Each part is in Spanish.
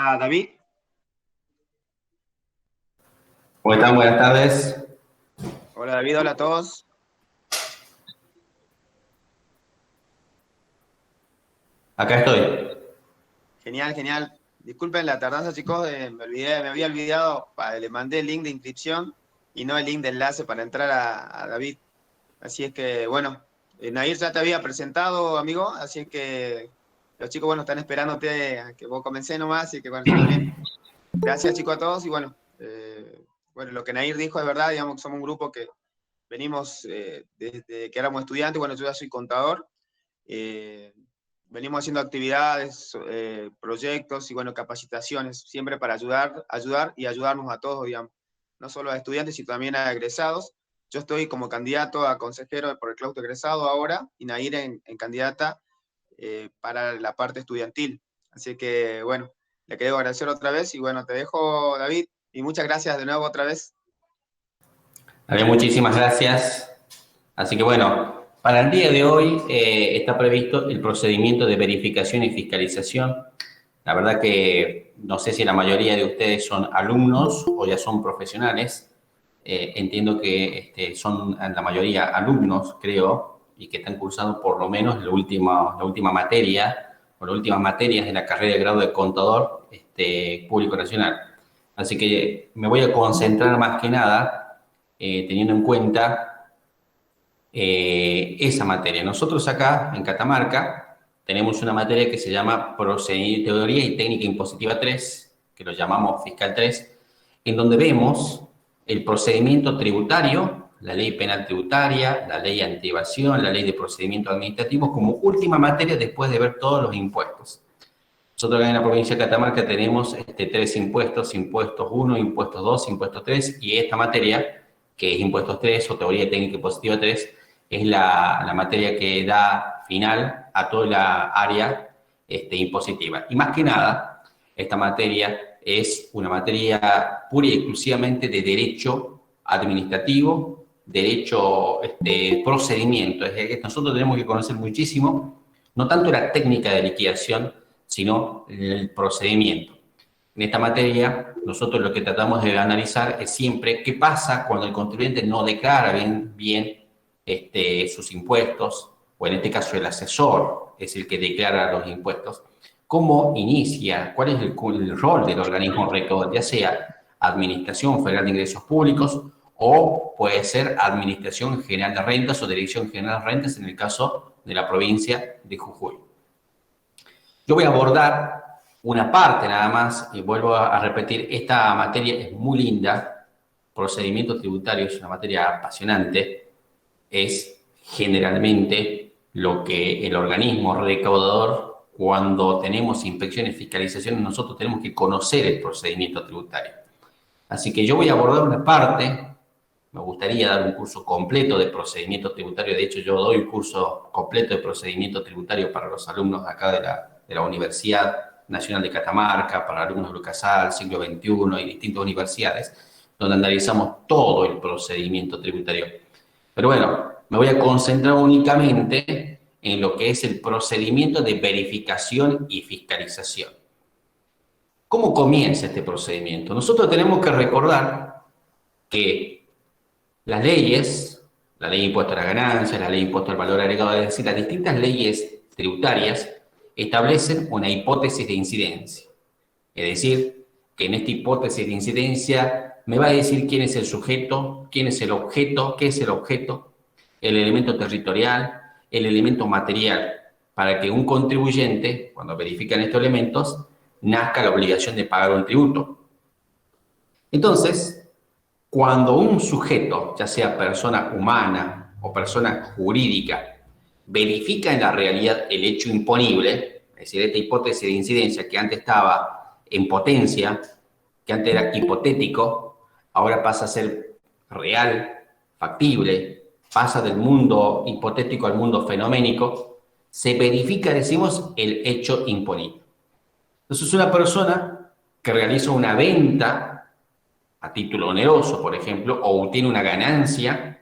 Hola David. ¿Cómo están? Buenas tardes. Hola David, hola a todos. Acá estoy. Genial, genial. Disculpen la tardanza, chicos, me había olvidado, le mandé el link de inscripción y no el link de enlace para entrar a David. Así es que, bueno, Nair ya te había presentado, amigo, así es que los chicos, bueno, están esperándote a que vos comencé nomás, así que, bueno, está todo bien. Gracias, chicos, a todos y, bueno, lo que Nair dijo es verdad, digamos que somos un grupo que venimos desde que éramos estudiantes, bueno, yo ya soy contador. Eh, Venimos haciendo actividades, proyectos y bueno, capacitaciones, siempre para ayudar y ayudarnos a todos, digamos, no solo a estudiantes, sino también a egresados. Yo estoy como candidato a consejero por el claustro egresado ahora y Nair en candidata para la parte estudiantil. Así que bueno, le quiero agradecer otra vez y bueno, te dejo, David, y muchas gracias de nuevo otra vez. Vale, muchísimas gracias. Así que bueno, para el día de hoy está previsto el procedimiento de verificación y fiscalización. La verdad que no sé si la mayoría de ustedes son alumnos o ya son profesionales. Entiendo que son la mayoría alumnos, creo, y que están cursando por lo menos la última materia o las últimas materias de la carrera de grado de contador público nacional. Así que me voy a concentrar más que nada teniendo en cuenta esa materia. Nosotros acá en Catamarca tenemos una materia que se llama Teoría y Técnica Impositiva 3, que lo llamamos Fiscal 3, en donde vemos el procedimiento tributario, la ley penal tributaria, la ley antievasión, la ley de procedimientos administrativos como última materia después de ver todos los impuestos. Nosotros acá en la provincia de Catamarca tenemos tres impuestos, impuestos 1, impuestos 2, impuestos 3, y esta materia, que es impuestos 3 o teoría técnica impositiva 3, es la materia que da final a toda la área impositiva. Y más que nada, esta materia es una materia pura y exclusivamente de derecho administrativo, derecho procedimiento. Es que nosotros tenemos que conocer muchísimo, no tanto la técnica de liquidación, sino el procedimiento. En esta materia, nosotros lo que tratamos de analizar es siempre qué pasa cuando el contribuyente no declara bien sus impuestos, o en este caso el asesor es el que declara los impuestos. ¿Cómo inicia? ¿Cuál es el rol del organismo recaudador? Ya sea Administración Federal de Ingresos Públicos o puede ser Administración General de Rentas o Dirección General de Rentas en el caso de la provincia de Jujuy. Yo voy a abordar una parte nada más y vuelvo a repetir, esta materia es muy linda, procedimiento tributario es una materia apasionante, es generalmente lo que el organismo recaudador, cuando tenemos inspecciones y fiscalizaciones, nosotros tenemos que conocer el procedimiento tributario. Así que yo voy a abordar una parte, me gustaría dar un curso completo de procedimiento tributario, de hecho yo doy un curso completo de procedimiento tributario para los alumnos acá de la Universidad Nacional de Catamarca, para alumnos de Lucasal, Siglo XXI y distintas universidades, donde analizamos todo el procedimiento tributario. Pero bueno, me voy a concentrar únicamente en lo que es el procedimiento de verificación y fiscalización. ¿Cómo comienza este procedimiento? Nosotros tenemos que recordar que las leyes, la ley de impuesto a la ganancia, la ley de impuesto al valor agregado, es decir, las distintas leyes tributarias establecen una hipótesis de incidencia. Es decir, que en esta hipótesis de incidencia me va a decir quién es el sujeto, quién es el objeto, qué es el objeto, el elemento territorial, el elemento material, para que un contribuyente, cuando verifican estos elementos, nazca la obligación de pagar un tributo. Entonces, cuando un sujeto, ya sea persona humana o persona jurídica, verifica en la realidad el hecho imponible, es decir, esta hipótesis de incidencia que antes estaba en potencia, que antes era hipotético, ahora pasa a ser real, factible, pasa del mundo hipotético al mundo fenoménico, se verifica, decimos, el hecho imponible. Entonces, una persona que realiza una venta a título oneroso, por ejemplo, o obtiene una ganancia,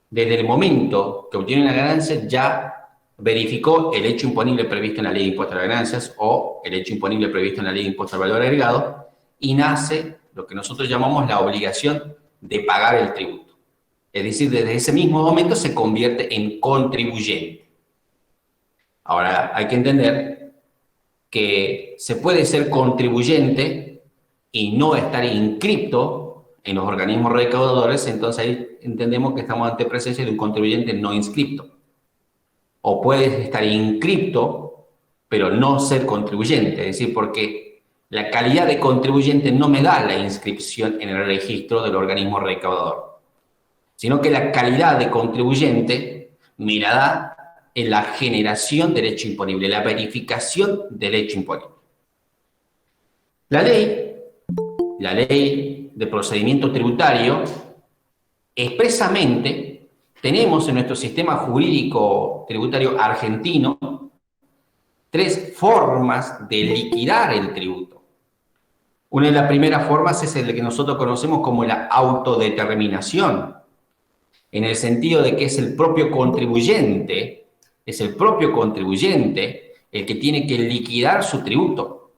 desde el momento que obtiene una ganancia ya verificó el hecho imponible previsto en la ley de impuesto a las ganancias o el hecho imponible previsto en la ley de impuesto al valor agregado y nace lo que nosotros llamamos la obligación de pagar el tributo. Es decir, desde ese mismo momento se convierte en contribuyente. Ahora, hay que entender que se puede ser contribuyente y no estar inscripto en los organismos recaudadores, entonces ahí entendemos que estamos ante presencia de un contribuyente no inscripto. O puedes estar inscripto, pero no ser contribuyente, es decir, porque la calidad de contribuyente no me da la inscripción en el registro del organismo recaudador, sino que la calidad de contribuyente me la da en la generación del hecho imponible, la verificación del hecho imponible. La ley de procedimiento tributario, expresamente tenemos en nuestro sistema jurídico tributario argentino 3 formas de liquidar el tributo. Una de las primeras formas es el que nosotros conocemos como la autodeterminación, en el sentido de que es el propio contribuyente el que tiene que liquidar su tributo.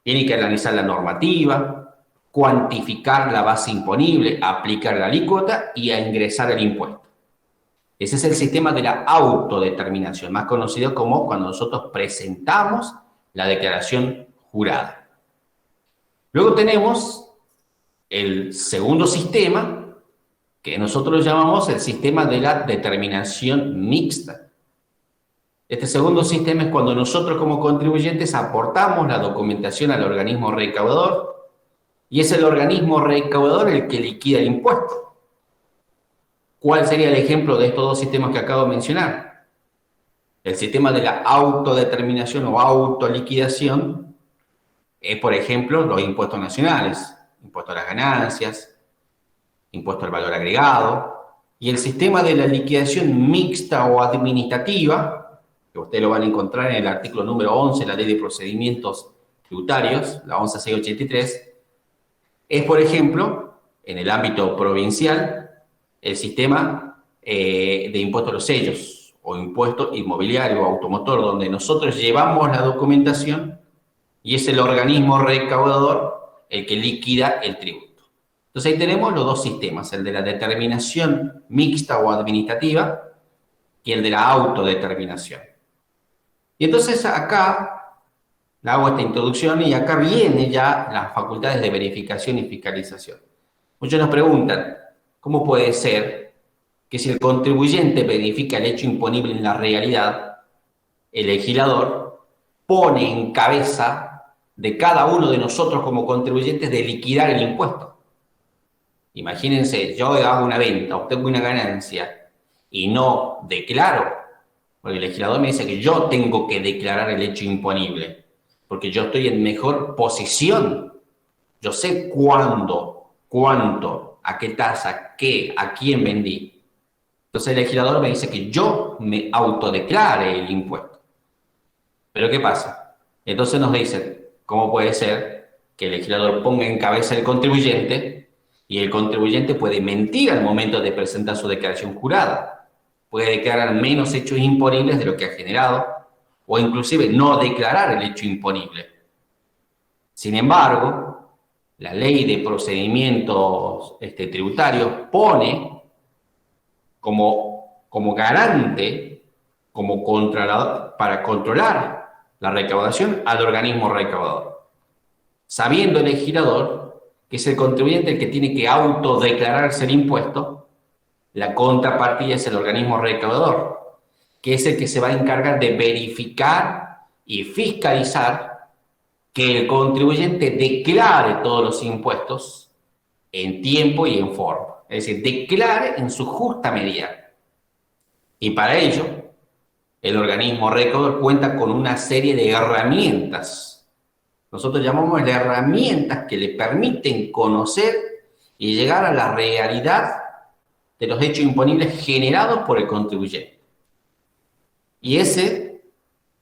Tiene que analizar la normativa, cuantificar la base imponible, aplicar la alícuota y a ingresar el impuesto. Ese es el sistema de la autodeterminación, más conocido como cuando nosotros presentamos la declaración jurada. Luego tenemos el segundo sistema, que nosotros llamamos el sistema de la determinación mixta. Este segundo sistema es cuando nosotros como contribuyentes aportamos la documentación al organismo recaudador y es el organismo recaudador el que liquida el impuesto. ¿Cuál sería el ejemplo de estos dos sistemas que acabo de mencionar? El sistema de la autodeterminación o autoliquidación es, por ejemplo, los impuestos nacionales, impuesto a las ganancias, impuesto al valor agregado, y el sistema de la liquidación mixta o administrativa, que ustedes lo van a encontrar en el artículo número 11 de la Ley de Procedimientos Tributarios, la 11683, es, por ejemplo, en el ámbito provincial, el sistema de impuesto a los sellos o impuesto inmobiliario o automotor, donde nosotros llevamos la documentación y es el organismo recaudador el que liquida el tributo. Entonces ahí tenemos los dos sistemas, el de la determinación mixta o administrativa y el de la autodeterminación. Y entonces acá le hago esta introducción y acá vienen ya las facultades de verificación y fiscalización. Muchos nos preguntan, ¿cómo puede ser que si el contribuyente verifica el hecho imponible en la realidad, el legislador pone en cabeza de cada uno de nosotros como contribuyentes de liquidar el impuesto? Imagínense, yo hago una venta, obtengo una ganancia y no declaro, porque el legislador me dice que yo tengo que declarar el hecho imponible, porque yo estoy en mejor posición. Yo sé cuándo, cuánto, a qué tasa, qué, a quién vendí. Entonces el legislador me dice que yo me autodeclare el impuesto. ¿Pero qué pasa? Entonces nos dicen, ¿cómo puede ser que el legislador ponga en cabeza al contribuyente y el contribuyente puede mentir al momento de presentar su declaración jurada? Puede declarar menos hechos imponibles de lo que ha generado o inclusive no declarar el hecho imponible. Sin embargo, la ley de procedimientos tributarios pone como garante, como controlador, para controlar la recaudación al organismo recaudador, sabiendo el legislador que es el contribuyente el que tiene que autodeclararse el impuesto. La contrapartida es el organismo recaudador, que es el que se va a encargar de verificar y fiscalizar que el contribuyente declare todos los impuestos en tiempo y en forma. Es decir, declare en su justa medida. Y para ello, el organismo recaudador cuenta con una serie de herramientas. Nosotros llamamos de herramientas que le permiten conocer y llegar a la realidad de los hechos imponibles generados por el contribuyente. Y ese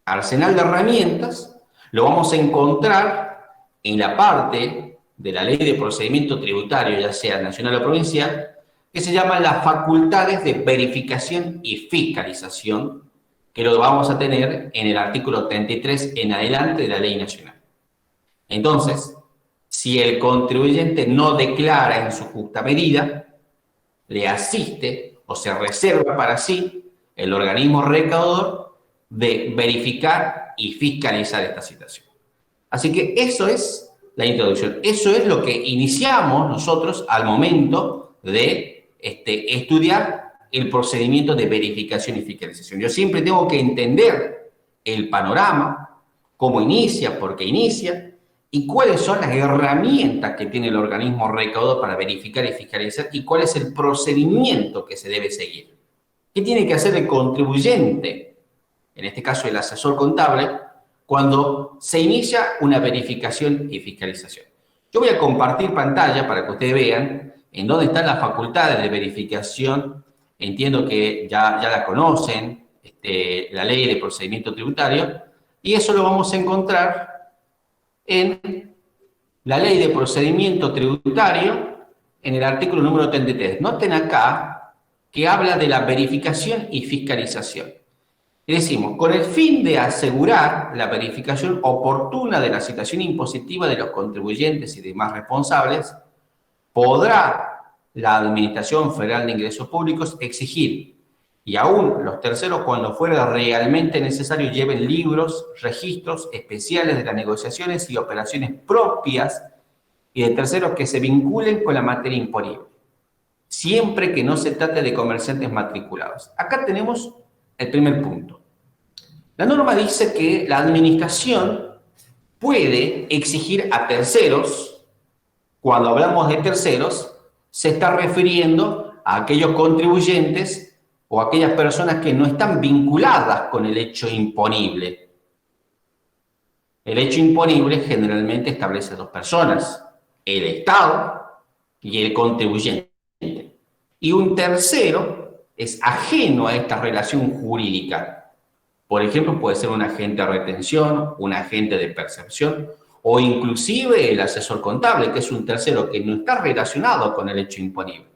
arsenal de herramientas lo vamos a encontrar en la parte de la Ley de Procedimiento Tributario, ya sea nacional o provincial, que se llama las facultades de verificación y fiscalización, que lo vamos a tener en el artículo 33 en adelante de la ley nacional. Entonces, si el contribuyente no declara en su justa medida, le asiste o se reserva para sí el organismo recaudador de verificar y fiscalizar esta situación. Así que eso es la introducción. Eso es lo que iniciamos nosotros al momento de estudiar el procedimiento de verificación y fiscalización. Yo siempre tengo que entender el panorama, cómo inicia, por qué inicia, y cuáles son las herramientas que tiene el organismo recaudador para verificar y fiscalizar, y cuál es el procedimiento que se debe seguir. ¿Qué tiene que hacer el contribuyente, en este caso el asesor contable, cuando se inicia una verificación y fiscalización? Yo voy a compartir pantalla para que ustedes vean en dónde están las facultades de verificación. Entiendo que ya la conocen, la ley de procedimiento tributario, y eso lo vamos a encontrar en la ley de procedimiento tributario, en el artículo número 33. Noten acá que habla de la verificación y fiscalización. Y decimos, con el fin de asegurar la verificación oportuna de la situación impositiva de los contribuyentes y demás responsables, podrá la Administración Federal de Ingresos Públicos exigir, y aún los terceros, cuando fuera realmente necesario, lleven libros, registros especiales de las negociaciones y operaciones propias y de terceros que se vinculen con la materia imponible, siempre que no se trate de comerciantes matriculados. Acá tenemos el primer punto. La norma dice que la administración puede exigir a terceros. Cuando hablamos de terceros, se está refiriendo a aquellos contribuyentes o aquellas personas que no están vinculadas con el hecho imponible. El hecho imponible generalmente establece dos personas, el Estado y el contribuyente. Y un tercero es ajeno a esta relación jurídica. Por ejemplo, puede ser un agente de retención, un agente de percepción, o inclusive el asesor contable, que es un tercero que no está relacionado con el hecho imponible.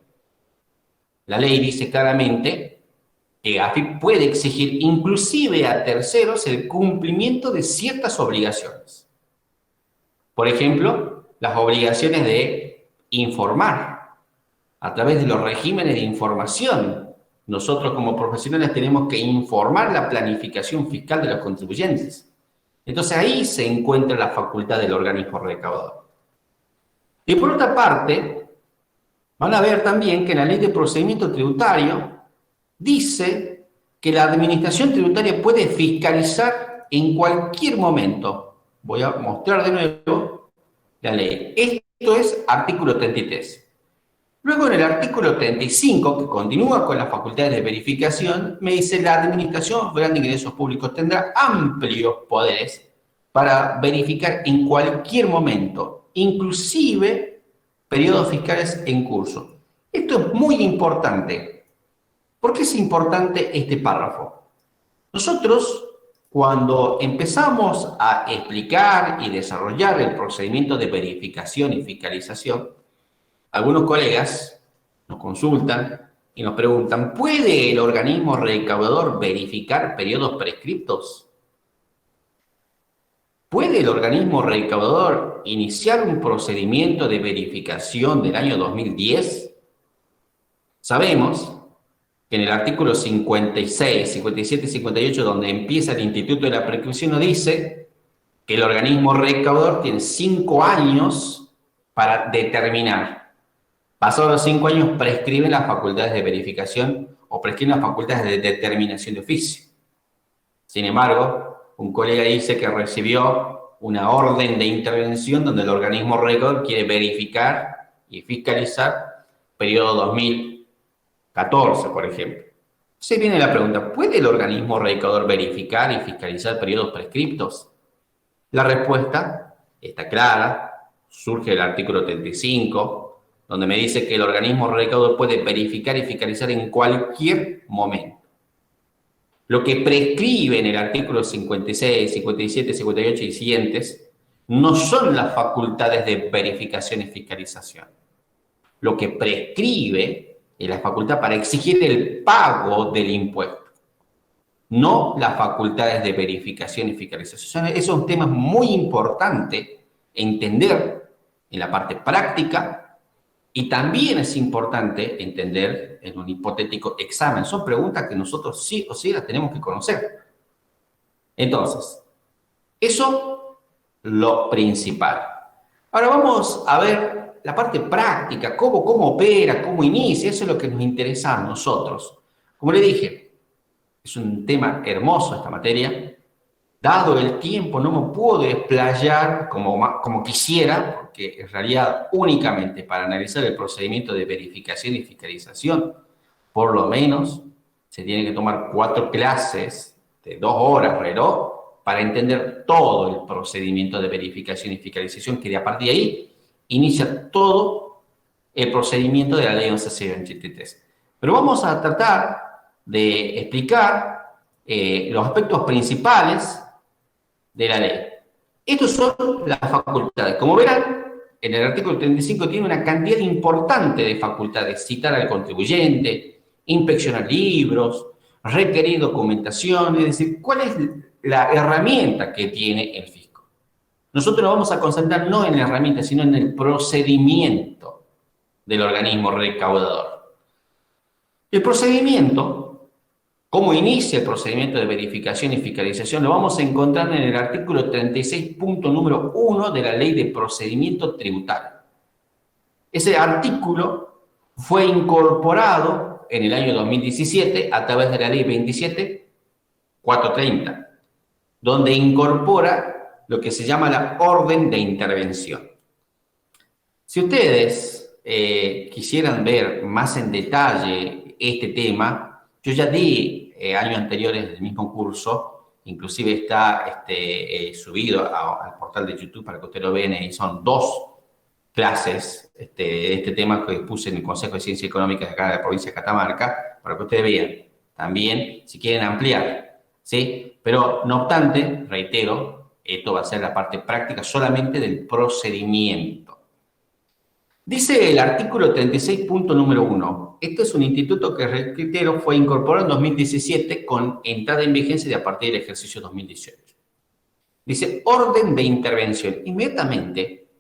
La ley dice claramente que AFIP puede exigir inclusive a terceros el cumplimiento de ciertas obligaciones. Por ejemplo, las obligaciones de informar a través de los regímenes de información. Nosotros como profesionales tenemos que informar la planificación fiscal de los contribuyentes. Entonces ahí se encuentra la facultad del organismo recaudador. Y por otra parte, van a ver también que en la ley de procedimiento tributario dice que la administración tributaria puede fiscalizar en cualquier momento. Voy a mostrar de nuevo la ley. Esto es artículo 33. Luego en el artículo 35, que continúa con las facultades de verificación, me dice la Administración Federal de Ingresos Públicos tendrá amplios poderes para verificar en cualquier momento, inclusive periodos fiscales en curso. Esto es muy importante. ¿Por qué es importante este párrafo? Nosotros, cuando empezamos a explicar y desarrollar el procedimiento de verificación y fiscalización, algunos colegas nos consultan y nos preguntan, ¿puede el organismo recaudador verificar periodos prescriptos? ¿Puede el organismo recaudador iniciar un procedimiento de verificación del año 2010? Sabemos que en el artículo 56, 57 y 58, donde empieza el Instituto de la Prescripción, nos dice que el organismo recaudador tiene 5 años para determinar. Pasados los 5 años, prescriben las facultades de verificación o prescriben las facultades de determinación de oficio. Sin embargo, un colega dice que recibió una orden de intervención donde el organismo recaudador quiere verificar y fiscalizar periodo 2014, por ejemplo. Se viene la pregunta, ¿puede el organismo recaudador verificar y fiscalizar periodos prescriptos? La respuesta está clara, surge del artículo 35, donde me dice que el organismo recaudador puede verificar y fiscalizar en cualquier momento. Lo que prescribe en el artículo 56, 57, 58 y siguientes no son las facultades de verificación y fiscalización. Lo que prescribe es la facultad para exigir el pago del impuesto. no las facultades de verificación y fiscalización. Eso es un tema muy importante entender en la parte práctica y también es importante entender en un hipotético examen. Son preguntas que nosotros sí o sí las tenemos que conocer. Entonces, eso lo principal. Ahora vamos a ver la parte práctica, cómo opera, cómo inicia, eso es lo que nos interesa a nosotros. Como le dije, es un tema hermoso esta materia. Dado el tiempo, no me puedo desplayar como quisiera, porque en realidad únicamente para analizar el procedimiento de verificación y fiscalización, por lo menos se tiene que tomar 4 clases de 2 horas reloj para entender todo el procedimiento de verificación y fiscalización, que de a partir de ahí inicia todo el procedimiento de la ley 11.623. Pero vamos a tratar de explicar los aspectos principales de la ley. Estos son las facultades. Como verán, en el artículo 35 tiene una cantidad importante de facultades: citar al contribuyente, inspeccionar libros, requerir documentación, es decir, cuál es la herramienta que tiene el fisco. Nosotros nos vamos a concentrar no en la herramienta, sino en el procedimiento del organismo recaudador. El procedimiento, cómo inicia el procedimiento de verificación y fiscalización, lo vamos a encontrar en el artículo 36, punto número 1 de la Ley de Procedimiento Tributario. Ese artículo fue incorporado en el año 2017 a través de la Ley 27.430, donde incorpora lo que se llama la orden de intervención. Si ustedes quisieran ver más en detalle este tema, yo ya di años anteriores del mismo curso, inclusive está subido al portal de YouTube para que ustedes lo vean, y son 2 clases de este tema que puse en el Consejo de Ciencias Económicas de acá de la provincia de Catamarca, para que ustedes vean también si quieren ampliar, ¿sí? Pero no obstante, reitero, esto va a ser la parte práctica solamente del procedimiento. Dice el artículo 36, punto número 1. Este es un instituto que, reitero, fue incorporado en 2017 con entrada en vigencia de a partir del ejercicio 2018. Dice orden de intervención. Inmediatamente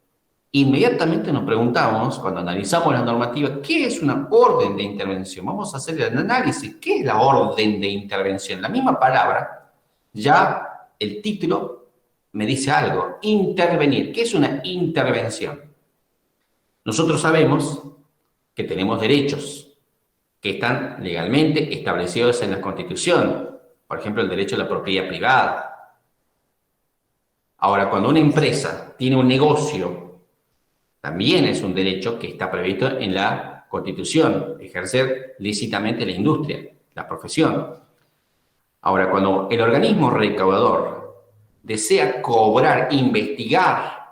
nos preguntamos, cuando analizamos la normativa, ¿qué es una orden de intervención? Vamos a hacer el análisis. ¿Qué es la orden de intervención? La misma palabra, ya el título me dice algo. Intervenir. ¿Qué es una intervención? Nosotros sabemos que tenemos derechos que están legalmente establecidos en la Constitución. Por ejemplo, el derecho a la propiedad privada. Ahora, cuando una empresa tiene un negocio, también es un derecho que está previsto en la Constitución, ejercer lícitamente la industria, la profesión. Ahora, cuando el organismo recaudador desea cobrar, investigar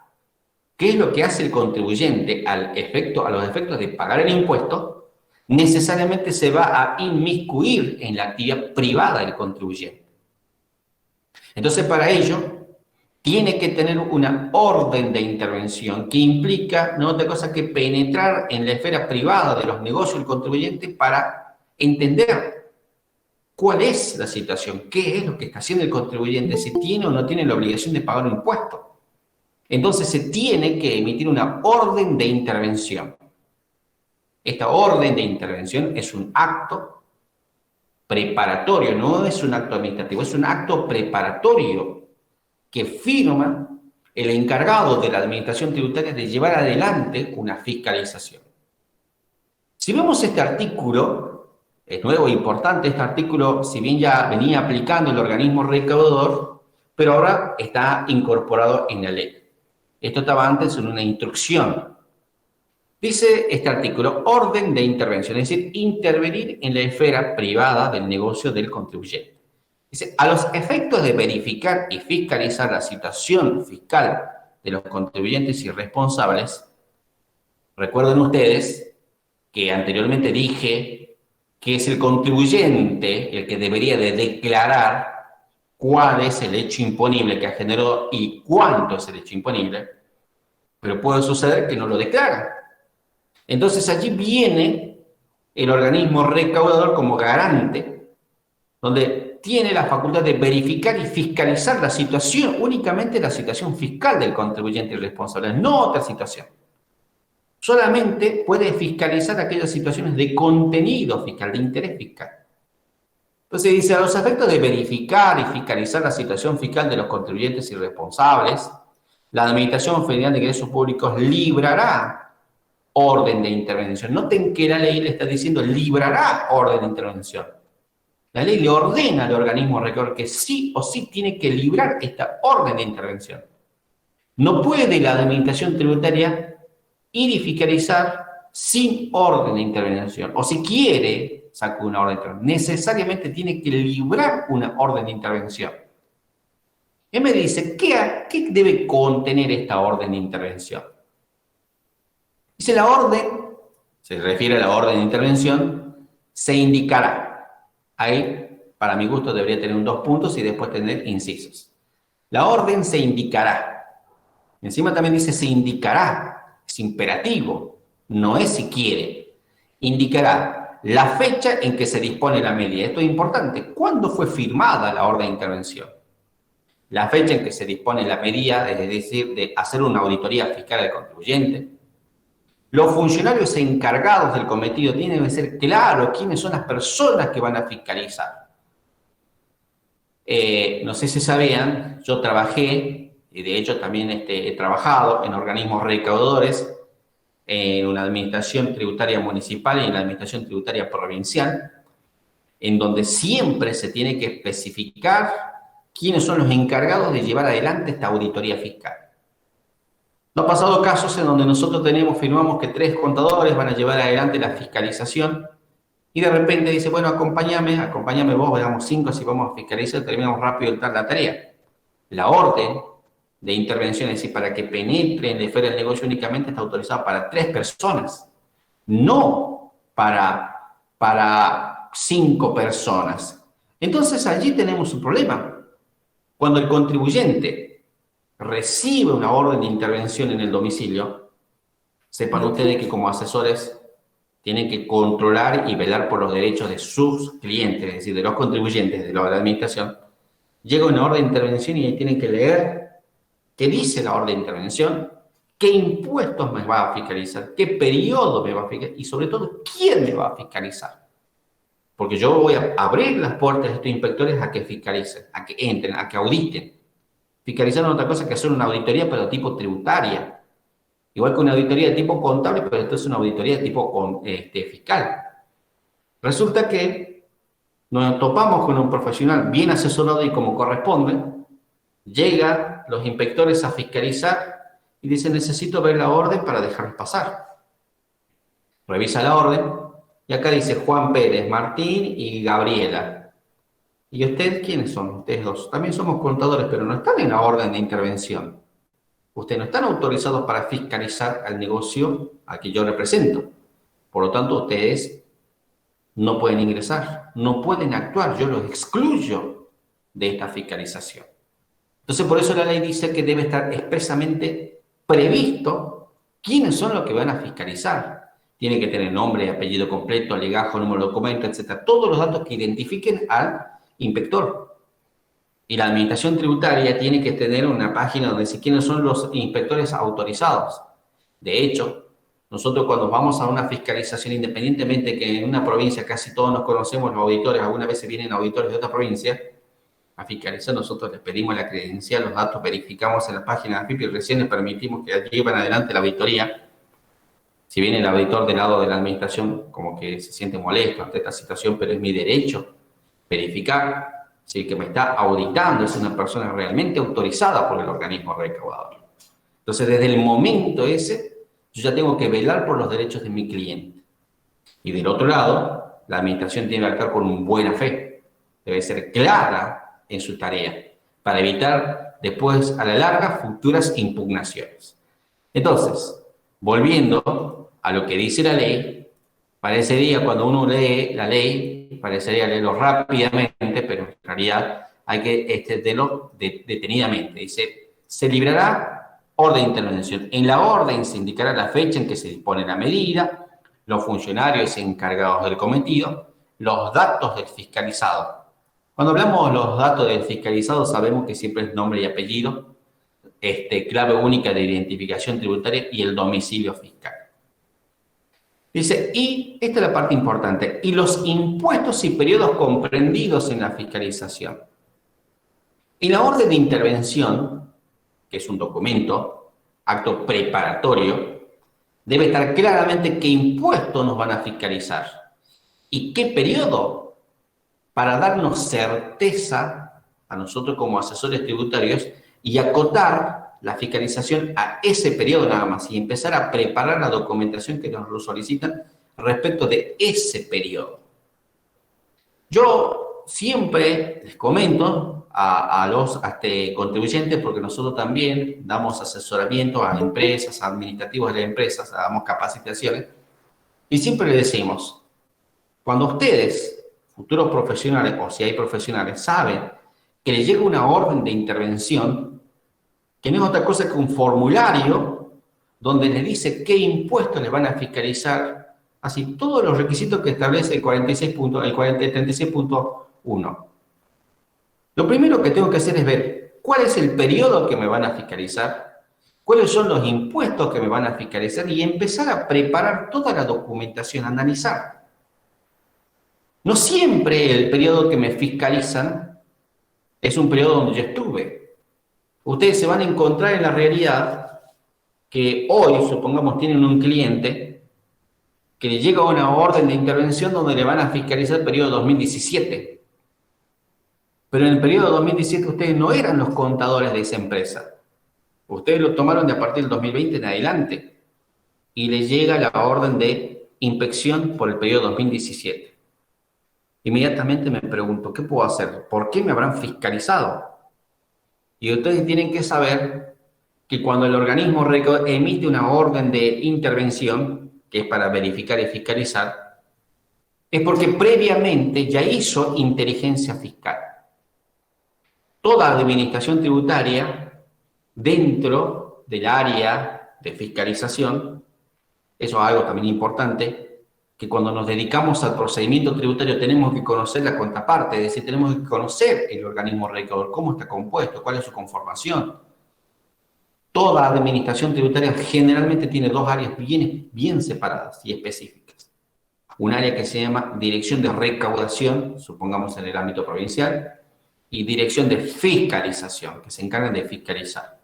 qué es lo que hace el contribuyente a los efectos de pagar el impuesto, necesariamente se va a inmiscuir en la actividad privada del contribuyente. Entonces, para ello, tiene que tener una orden de intervención que implica no otra cosa que penetrar en la esfera privada de los negocios del contribuyente para entender cuál es la situación, qué es lo que está haciendo el contribuyente, si tiene o no tiene la obligación de pagar un impuesto. Entonces se tiene que emitir una orden de intervención. Esta orden de intervención es un acto preparatorio, no es un acto administrativo, es un acto preparatorio que firma el encargado de la administración tributaria de llevar adelante una fiscalización. Si vemos este artículo, es nuevo e importante, este artículo, si bien ya venía aplicando el organismo recaudador, pero ahora está incorporado en la ley. Esto estaba antes en una instrucción. Dice este artículo, orden de intervención, es decir, intervenir en la esfera privada del negocio del contribuyente. Dice, a los efectos de verificar y fiscalizar la situación fiscal de los contribuyentes y responsables, recuerden ustedes que anteriormente dije que es el contribuyente el que debería de declarar cuál es el hecho imponible que ha generado y cuánto es el hecho imponible, pero puede suceder que no lo declara. Entonces allí viene el organismo recaudador como garante, donde tiene la facultad de verificar y fiscalizar la situación, únicamente la situación fiscal del contribuyente irresponsable, no otra situación. Solamente puede fiscalizar aquellas situaciones de contenido fiscal, de interés fiscal. Entonces dice, a los efectos de verificar y fiscalizar la situación fiscal de los contribuyentes irresponsables, la Administración Federal de Ingresos Públicos librará orden de intervención. Noten que la ley le está diciendo librará orden de intervención. La ley le ordena al organismo rector que sí o sí tiene que librar esta orden de intervención. No puede la Administración Tributaria ir y fiscalizar sin orden de intervención. O si quiere sacar una orden de intervención, necesariamente tiene que librar una orden de intervención. Él me dice, ¿qué debe contener esta orden de intervención? Dice, la orden, se refiere a la orden de intervención, se indicará. Ahí, para mi gusto, debería tener un 2 puntos y después tener incisos. La orden se indicará. Encima también dice se indicará. Es imperativo, no es si quiere. Indicará la fecha en que se dispone la medida. Esto es importante. ¿Cuándo fue firmada la orden de intervención? La fecha en que se dispone la medida, es decir, de hacer una auditoría fiscal al contribuyente. Los funcionarios encargados del cometido tienen que ser claros quiénes son las personas que van a fiscalizar. No sé si sabían, yo trabajé, y de hecho también he trabajado en organismos recaudadores, en una administración tributaria municipal y en la administración tributaria provincial, en donde siempre se tiene que especificar quiénes son los encargados de llevar adelante esta auditoría fiscal. No ha pasado casos en donde nosotros firmamos que 3 contadores van a llevar adelante la fiscalización y de repente dice, bueno, acompáñame vos, veamos 5, así vamos a fiscalizar, terminamos rápido la tarea. La orden de intervención, es decir, para que penetre en la esfera del negocio únicamente está autorizada para 3 personas, no para 5 personas. Entonces allí tenemos un problema. Cuando el contribuyente recibe una orden de intervención en el domicilio, sepan ustedes que como asesores tienen que controlar y velar por los derechos de sus clientes, es decir, de los contribuyentes, de la administración. Llega una orden de intervención y ahí tienen que leer qué dice la orden de intervención, qué impuestos me va a fiscalizar, qué periodo me va a fiscalizar y sobre todo quién me va a fiscalizar. Porque yo voy a abrir las puertas de estos inspectores a que fiscalicen, a que entren, a que auditen. Fiscalizar no es otra cosa que hacer una auditoría, pero de tipo tributaria. Igual que una auditoría de tipo contable, pero esto es una auditoría de tipo fiscal. Resulta que nos topamos con un profesional bien asesorado y como corresponde, llegan los inspectores a fiscalizar y dicen, necesito ver la orden para dejarlos pasar. Revisa la orden y acá dice Juan Pérez, Martín y Gabriela. ¿Y ustedes quiénes son? Ustedes dos. También somos contadores, pero no están en la orden de intervención. Ustedes no están autorizados para fiscalizar al negocio al que yo represento. Por lo tanto, ustedes no pueden ingresar, no pueden actuar. Yo los excluyo de esta fiscalización. Entonces, por eso la ley dice que debe estar expresamente previsto quiénes son los que van a fiscalizar. Tiene que tener nombre, apellido completo, legajo, número de documento, etc. Todos los datos que identifiquen al inspector. Y la administración tributaria tiene que tener una página donde dice quiénes son los inspectores autorizados. De hecho, nosotros cuando vamos a una fiscalización, independientemente que en una provincia casi todos nos conocemos, los auditores, algunas veces vienen auditores de otra provincia a fiscalizar, nosotros les pedimos la credencial, los datos, verificamos en la página de AFIP y recién les permitimos que lleven adelante la auditoría. Si viene el auditor del lado de la administración, como que se siente molesto ante esta situación, pero es mi derecho verificar si el que me está auditando es una persona realmente autorizada por el organismo recaudador. Entonces, desde el momento ese, yo ya tengo que velar por los derechos de mi cliente. Y del otro lado, la administración tiene que actuar con buena fe. Debe ser clara en su tarea para evitar después, a la larga, futuras impugnaciones. Entonces, volviendo a lo que dice la ley, parecería, cuando uno lee la ley, parecería leerlo rápidamente, pero en realidad hay que entenderlo detenidamente. Dice, se librará orden de intervención. En la orden se indicará la fecha en que se dispone la medida, los funcionarios encargados del cometido, los datos del fiscalizado. Cuando hablamos de los datos del fiscalizado, sabemos que siempre es nombre y apellido, clave única de identificación tributaria y el domicilio fiscal. Dice, y esta es la parte importante, y los impuestos y periodos comprendidos en la fiscalización. Y la orden de intervención, que es un documento, acto preparatorio, debe estar claramente qué impuestos nos van a fiscalizar y qué periodo, para darnos certeza a nosotros como asesores tributarios y acotar la fiscalización a ese periodo nada más y empezar a preparar la documentación que nos lo solicitan respecto de ese periodo. Yo siempre les comento a los contribuyentes, porque nosotros también damos asesoramiento a empresas, a administrativos de empresas, damos capacitaciones, y siempre les decimos, cuando ustedes, futuros profesionales, o si hay profesionales, saben que les llega una orden de intervención, que no es otra cosa que un formulario donde les dice qué impuestos les van a fiscalizar, así todos los requisitos que establece el 36.1. Lo primero que tengo que hacer es ver cuál es el periodo que me van a fiscalizar, cuáles son los impuestos que me van a fiscalizar y empezar a preparar toda la documentación, analizar. No siempre el periodo que me fiscalizan es un periodo donde yo estuve. Ustedes se van a encontrar en la realidad que hoy, supongamos, tienen un cliente que le llega una orden de intervención donde le van a fiscalizar el periodo 2017. Pero en el periodo 2017 ustedes no eran los contadores de esa empresa. Ustedes lo tomaron de a partir del 2020 en adelante. Y le llega la orden de inspección por el periodo 2017. Inmediatamente me pregunto, ¿qué puedo hacer? ¿Por qué me habrán fiscalizado? Y ustedes tienen que saber que cuando el organismo emite una orden de intervención, que es para verificar y fiscalizar, es porque previamente ya hizo inteligencia fiscal. Toda administración tributaria, dentro del área de fiscalización, eso es algo también importante, que cuando nos dedicamos al procedimiento tributario tenemos que conocer la contraparte, es decir, tenemos que conocer el organismo recaudador, cómo está compuesto, cuál es su conformación. Toda administración tributaria generalmente tiene dos áreas bien separadas y específicas. Un área que se llama Dirección de Recaudación, supongamos en el ámbito provincial, y Dirección de Fiscalización, que se encargan de fiscalizar.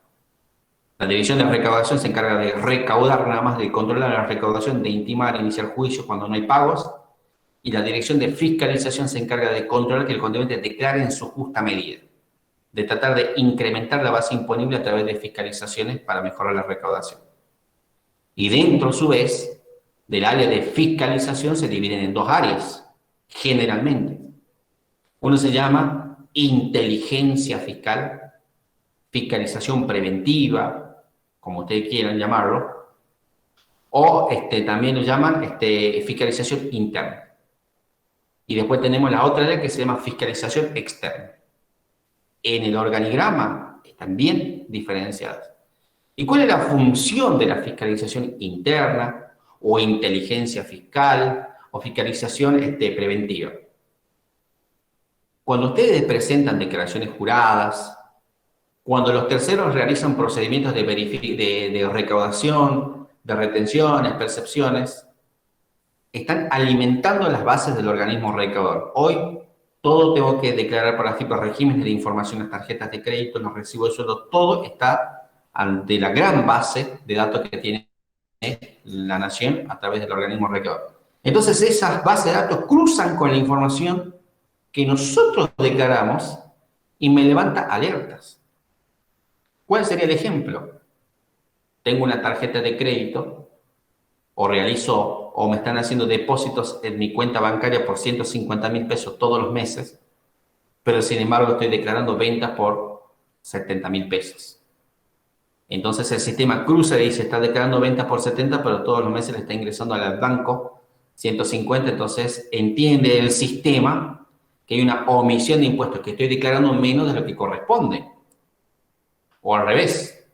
La Dirección de Recaudación se encarga de recaudar, nada más de controlar la recaudación, de intimar, iniciar juicios cuando no hay pagos, y la Dirección de Fiscalización se encarga de controlar que el contribuyente declare en su justa medida, de tratar de incrementar la base imponible a través de fiscalizaciones para mejorar la recaudación. Y dentro, a su vez, del área de fiscalización se dividen en dos áreas, generalmente. Uno se llama inteligencia fiscal, fiscalización preventiva, como ustedes quieran llamarlo, o también lo llaman fiscalización interna. Y después tenemos la otra área que se llama fiscalización externa. En el organigrama están bien diferenciadas. ¿Y cuál es la función de la fiscalización interna o inteligencia fiscal o fiscalización preventiva? Cuando ustedes presentan declaraciones juradas, cuando los terceros realizan procedimientos de recaudación, de retenciones, percepciones, están alimentando las bases del organismo recaudador. Hoy todo tengo que declarar por las tipos de regímenes de información, las tarjetas de crédito, los recibos de sueldo, todo está ante la gran base de datos que tiene la nación a través del organismo recaudador. Entonces esas bases de datos cruzan con la información que nosotros declaramos y me levanta alertas. ¿Cuál sería el ejemplo? Tengo una tarjeta de crédito o me están haciendo depósitos en mi cuenta bancaria por 150.000 pesos todos los meses, pero sin embargo estoy declarando ventas por 70.000 pesos. Entonces el sistema cruza y dice, está declarando ventas por 70, pero todos los meses le está ingresando al banco 150, entonces entiende el sistema que hay una omisión de impuestos, que estoy declarando menos de lo que corresponde. O al revés,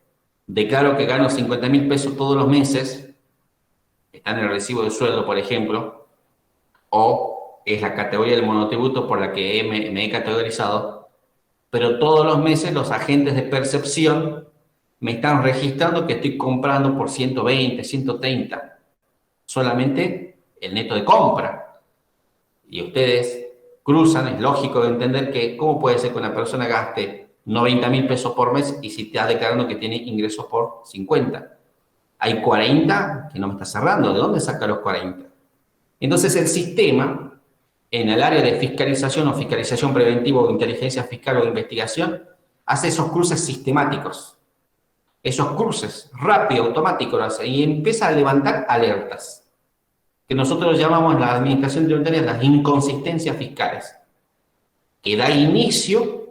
declaro que gano 50.000 pesos todos los meses, está en el recibo de sueldo, por ejemplo, o es la categoría del monotributo por la que me he categorizado, pero todos los meses los agentes de percepción me están registrando que estoy comprando por 120, 130, solamente el neto de compra. Y ustedes cruzan, es lógico de entender que cómo puede ser que una persona gaste 90.000 pesos por mes y si te está declarando que tiene ingresos por 50. Hay 40 que no me está cerrando. ¿De dónde saca los 40? Entonces el sistema, en el área de fiscalización o fiscalización preventiva o inteligencia fiscal o investigación, hace esos cruces sistemáticos. Esos cruces rápido, automáticos, lo hace, y empieza a levantar alertas, que nosotros llamamos la administración tributaria las inconsistencias fiscales, que da inicio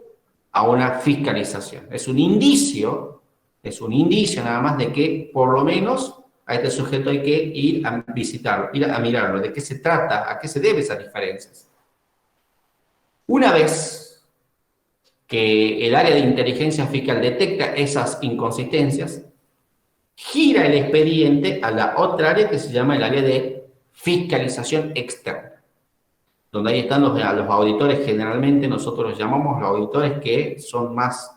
a una fiscalización. Es un indicio nada más de que por lo menos a este sujeto hay que ir a visitarlo, ir a mirarlo, de qué se trata, a qué se deben esas diferencias. Una vez que el área de inteligencia fiscal detecta esas inconsistencias, gira el expediente a la otra área que se llama el área de fiscalización externa, donde ahí están los auditores. Generalmente nosotros los llamamos los auditores que son más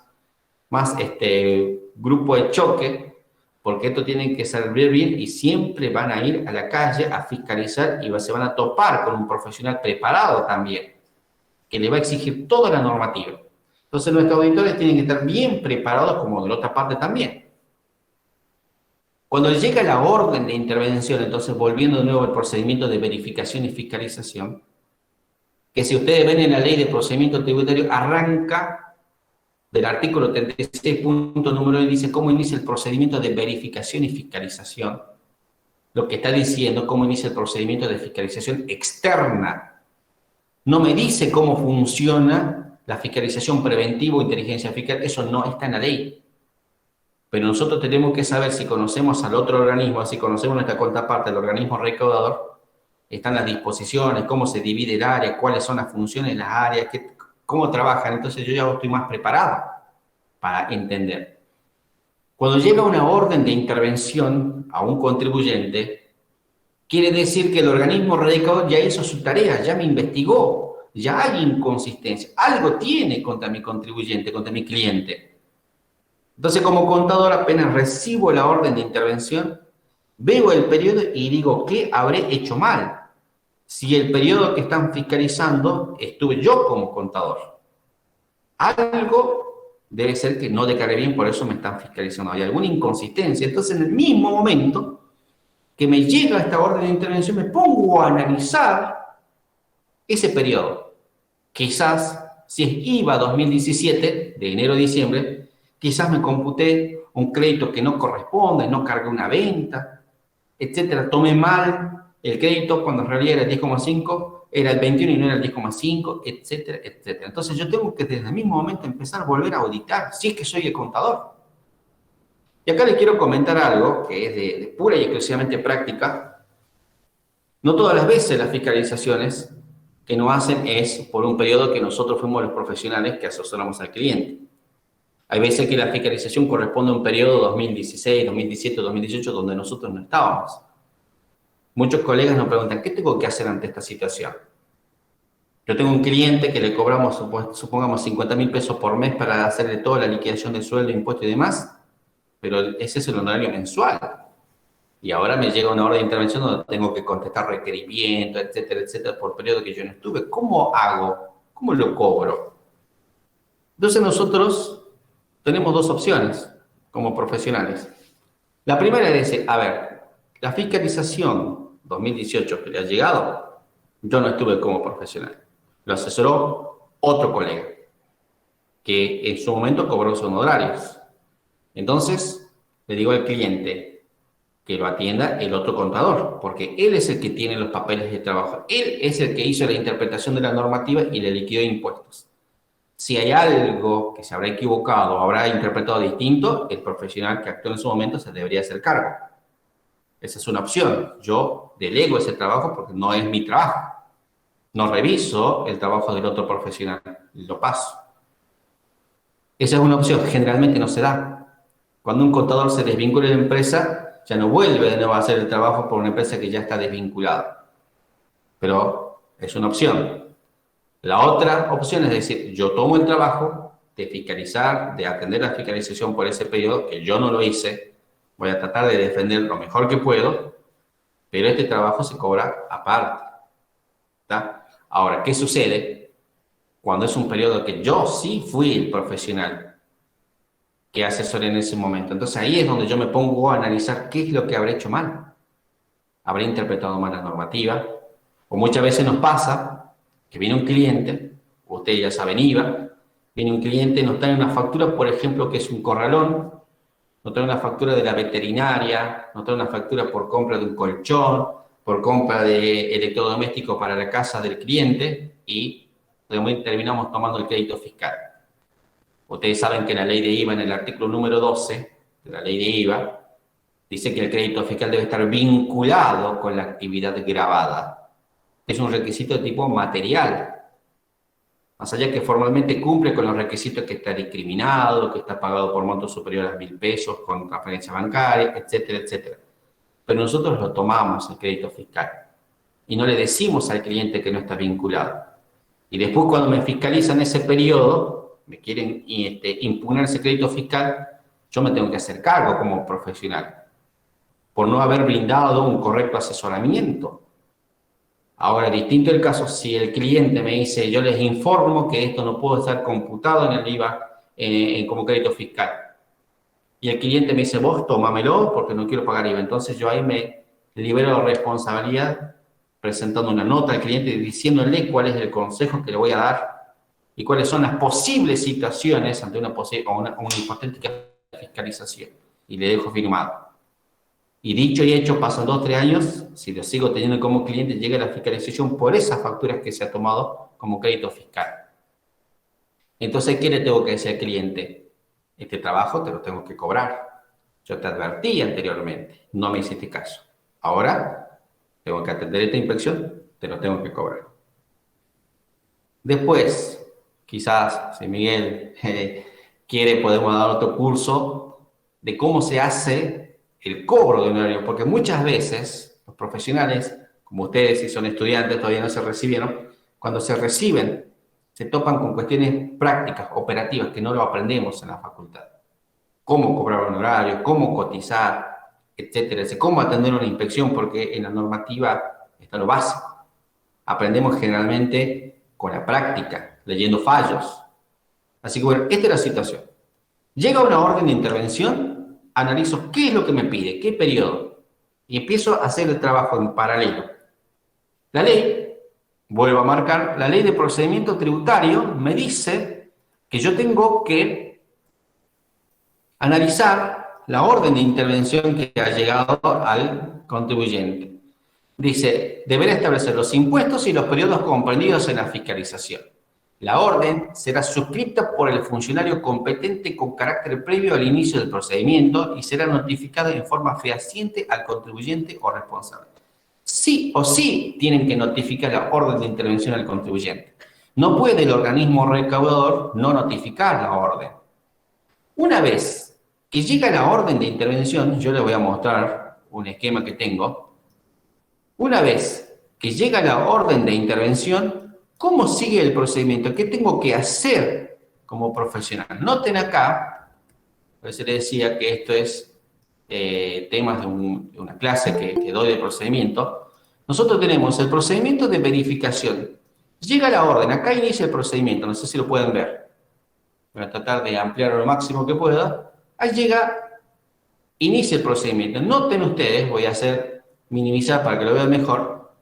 grupo de choque, porque esto tienen que servir bien y siempre van a ir a la calle a fiscalizar y se van a topar con un profesional preparado también, que le va a exigir toda la normativa. Entonces nuestros auditores tienen que estar bien preparados como de la otra parte también. Cuando llega la orden de intervención, entonces volviendo de nuevo al procedimiento de verificación y fiscalización, que si ustedes ven en la ley de procedimiento tributario, arranca del artículo 36, punto número 1, dice cómo inicia el procedimiento de verificación y fiscalización. Lo que está diciendo cómo inicia el procedimiento de fiscalización externa. No me dice cómo funciona la fiscalización preventiva o inteligencia fiscal, eso no está en la ley. Pero nosotros tenemos que saber si conocemos al otro organismo, si conocemos nuestra contraparte, el organismo recaudador, están las disposiciones, cómo se divide el área, cuáles son las funciones de las áreas, cómo trabajan. Entonces yo ya estoy más preparado para entender. Cuando llega una orden de intervención a un contribuyente, quiere decir que el organismo recaudador ya hizo su tarea, ya me investigó, ya hay inconsistencia, algo tiene contra mi contribuyente, contra mi cliente. Entonces, como contador, apenas recibo la orden de intervención, veo el periodo y digo, ¿qué habré hecho mal? Si el periodo que están fiscalizando estuve yo como contador. Algo debe ser que no declaré bien, por eso me están fiscalizando. Hay alguna inconsistencia. Entonces, en el mismo momento que me llega esta orden de intervención, me pongo a analizar ese periodo. Quizás, si es IVA 2017, de enero a diciembre, quizás me computé un crédito que no corresponde, no cargué una venta, etcétera. Tomé mal el crédito cuando en realidad era el 10,5, era el 21 y no era el 10,5, etcétera, etcétera. Entonces yo tengo que desde el mismo momento empezar a volver a auditar, si es que soy el contador. Y acá les quiero comentar algo que es de pura y exclusivamente práctica. No todas las veces las fiscalizaciones que nos hacen es por un periodo que nosotros fuimos los profesionales que asesoramos al cliente. Hay veces que la fiscalización corresponde a un periodo 2016, 2017, 2018, donde nosotros no estábamos. Muchos colegas nos preguntan, ¿qué tengo que hacer ante esta situación? Yo tengo un cliente que le cobramos, supongamos, 50.000 pesos por mes para hacerle toda la liquidación del sueldo, impuestos y demás, pero ese es el honorario mensual. Y ahora me llega una orden de intervención donde tengo que contestar requerimientos, etcétera, etcétera, por periodo que yo no estuve. ¿Cómo hago? ¿Cómo lo cobro? Entonces nosotros tenemos dos opciones como profesionales. La primera es decir, a ver, la fiscalización 2018 que le ha llegado, yo no estuve como profesional. Lo asesoró otro colega que en su momento cobró sus honorarios. Entonces, le digo al cliente que lo atienda el otro contador, porque él es el que tiene los papeles de trabajo. Él es el que hizo la interpretación de la normativa y le liquidó impuestos. Si hay algo que se habrá equivocado o habrá interpretado distinto, el profesional que actuó en su momento se debería hacer cargo. Esa es una opción. Yo delego ese trabajo porque no es mi trabajo. No reviso el trabajo del otro profesional, lo paso. Esa es una opción, generalmente no se da. Cuando un contador se desvincula de la empresa, ya no vuelve de nuevo a hacer el trabajo por una empresa que ya está desvinculada. Pero Es una opción. La otra opción es decir, yo tomo el trabajo de fiscalizar, de atender la fiscalización por ese periodo, que yo no lo hice, voy a tratar de defender lo mejor que puedo, pero este trabajo se cobra aparte. ¿Está? Ahora, ¿qué sucede cuando es un periodo que yo sí fui el profesional que asesoré en ese momento? Entonces ahí es donde yo me pongo a analizar qué es lo que habré hecho mal. ¿Habré interpretado mal la normativa? O muchas veces nos pasa que viene un cliente, ustedes ya saben IVA, viene un cliente, nos trae una factura, por ejemplo, que es un corralón, nos trae una factura de la veterinaria, nos trae una factura por compra de un colchón, por compra de electrodomésticos para la casa del cliente y terminamos tomando el crédito fiscal. Ustedes saben que la ley de IVA, en el artículo número 12 de la ley de IVA, dice que el crédito fiscal debe estar vinculado con la actividad gravada. Es un requisito de tipo material. Más allá que formalmente cumple con los requisitos que está discriminado, que está pagado por montos superiores a 1.000 pesos con transferencia bancaria, etcétera, etcétera. Pero nosotros lo tomamos el crédito fiscal y no le decimos al cliente que no está vinculado. Y después cuando me fiscalizan ese periodo, me quieren impugnar ese crédito fiscal, yo me tengo que hacer cargo como profesional por no haber brindado un correcto asesoramiento. Ahora, distinto el caso si el cliente me dice, yo les informo que esto no puede estar computado en el IVA como crédito fiscal. Y el cliente me dice, vos tómamelo porque no quiero pagar IVA. Entonces yo ahí me libero de responsabilidad presentando una nota al cliente diciéndole cuál es el consejo que le voy a dar y cuáles son las posibles situaciones ante una hipotética fiscalización. Y le dejo firmado. Y dicho y hecho, pasan 2 o 3 años, si lo sigo teniendo como cliente, llega la fiscalización por esas facturas que se ha tomado como crédito fiscal. Entonces, ¿qué le tengo que decir al cliente? Este trabajo te lo tengo que cobrar. Yo te advertí anteriormente, no me hiciste caso. Ahora, tengo que atender esta inspección, te lo tengo que cobrar. Después, quizás, si Miguel quiere, podemos dar otro curso de cómo se hace el cobro de honorario, porque muchas veces los profesionales, como ustedes si son estudiantes todavía no se recibieron, cuando se reciben se topan con cuestiones prácticas, operativas, que no lo aprendemos en la facultad. Cómo cobrar honorario, cómo cotizar, etcétera, cómo atender una inspección, porque en la normativa está lo básico. Aprendemos generalmente con la práctica, leyendo fallos. Así que bueno, esta es la situación. Llega una orden de intervención, analizo qué es lo que me pide, qué periodo, y empiezo a hacer el trabajo en paralelo. La ley, vuelvo a marcar, la ley de procedimiento tributario me dice que yo tengo que analizar la orden de intervención que ha llegado al contribuyente. Dice, deberá establecer los impuestos y los periodos comprendidos en la fiscalización. La orden será suscrita por el funcionario competente con carácter previo al inicio del procedimiento y será notificada en forma fehaciente al contribuyente o responsable. Sí o sí tienen que notificar la orden de intervención al contribuyente. No puede el organismo recaudador no notificar la orden. Una vez que llega la orden de intervención, yo les voy a mostrar un esquema que tengo. Una vez que llega la orden de intervención, ¿cómo sigue el procedimiento? ¿Qué tengo que hacer como profesional? Noten acá, por eso les decía que esto es temas de una clase que doy de procedimiento. Nosotros tenemos el procedimiento de verificación. Llega la orden, acá inicia el procedimiento, no sé si lo pueden ver. Voy a tratar de ampliarlo lo máximo que pueda. Ahí llega, inicia el procedimiento. Noten ustedes, voy a hacer minimizar para que lo vean mejor.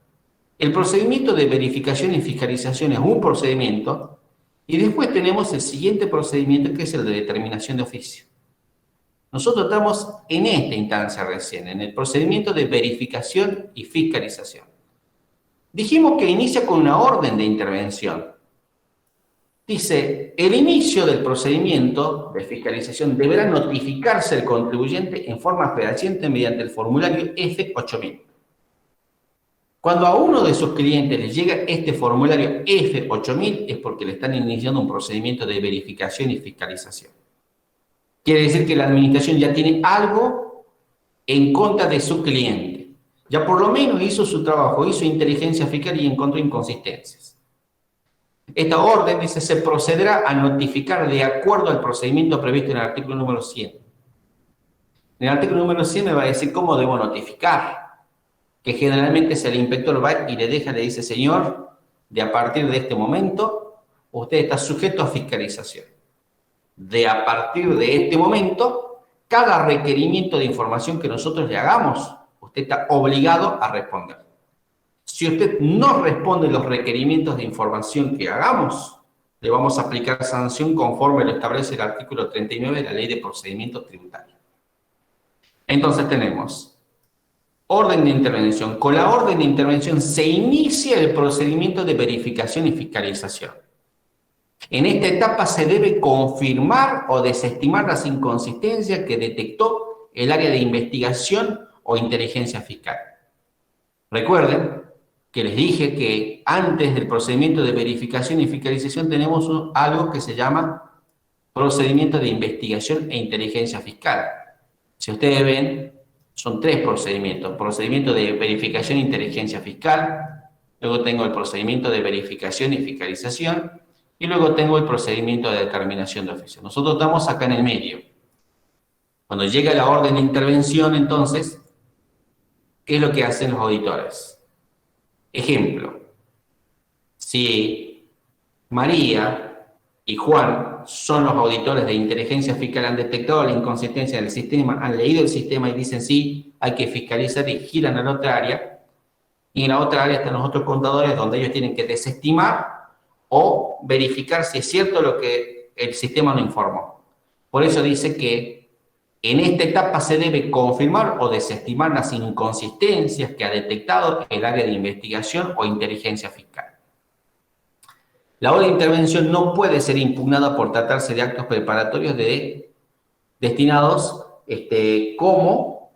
El procedimiento de verificación y fiscalización es un procedimiento y después tenemos el siguiente procedimiento que es el de determinación de oficio. Nosotros estamos en esta instancia recién, en el procedimiento de verificación y fiscalización. Dijimos que inicia con una orden de intervención. Dice, el inicio del procedimiento de fiscalización deberá notificarse al contribuyente en forma fehaciente mediante el formulario F8000. Cuando a uno de sus clientes le llega este formulario F8000 es porque le están iniciando un procedimiento de verificación y fiscalización. Quiere decir que la administración ya tiene algo en contra de su cliente. Ya por lo menos hizo su trabajo, hizo inteligencia fiscal y encontró inconsistencias. Esta orden dice, se procederá a notificar de acuerdo al procedimiento previsto en el artículo número 100. En el artículo número 100 me va a decir cómo debo notificar, que generalmente si el inspector va y le deja, le dice, señor, de a partir de este momento, usted está sujeto a fiscalización. De a partir de este momento, cada requerimiento de información que nosotros le hagamos, usted está obligado a responder. Si usted no responde los requerimientos de información que hagamos, le vamos a aplicar sanción conforme lo establece el artículo 39 de la Ley de Procedimientos Tributarios. Entonces tenemos orden de intervención. Con la orden de intervención se inicia el procedimiento de verificación y fiscalización. En esta etapa se debe confirmar o desestimar las inconsistencias que detectó el área de investigación o inteligencia fiscal. Recuerden que les dije que antes del procedimiento de verificación y fiscalización tenemos algo que se llama procedimiento de investigación e inteligencia fiscal. Si ustedes ven, son 3 procedimientos. Procedimiento de verificación e inteligencia fiscal, luego tengo el procedimiento de verificación y fiscalización, y luego tengo el procedimiento de determinación de oficio. Nosotros estamos acá en el medio. Cuando llega la orden de intervención, entonces, ¿qué es lo que hacen los auditores? Ejemplo, si María y Juan son los auditores de inteligencia fiscal, han detectado la inconsistencia del sistema, han leído el sistema y dicen sí, hay que fiscalizar y giran a la otra área, y en la otra área están los otros contadores donde ellos tienen que desestimar o verificar si es cierto lo que el sistema no informó. Por eso dice que en esta etapa se debe confirmar o desestimar las inconsistencias que ha detectado el área de investigación o inteligencia fiscal. La orden de intervención no puede ser impugnada por tratarse de actos preparatorios destinados como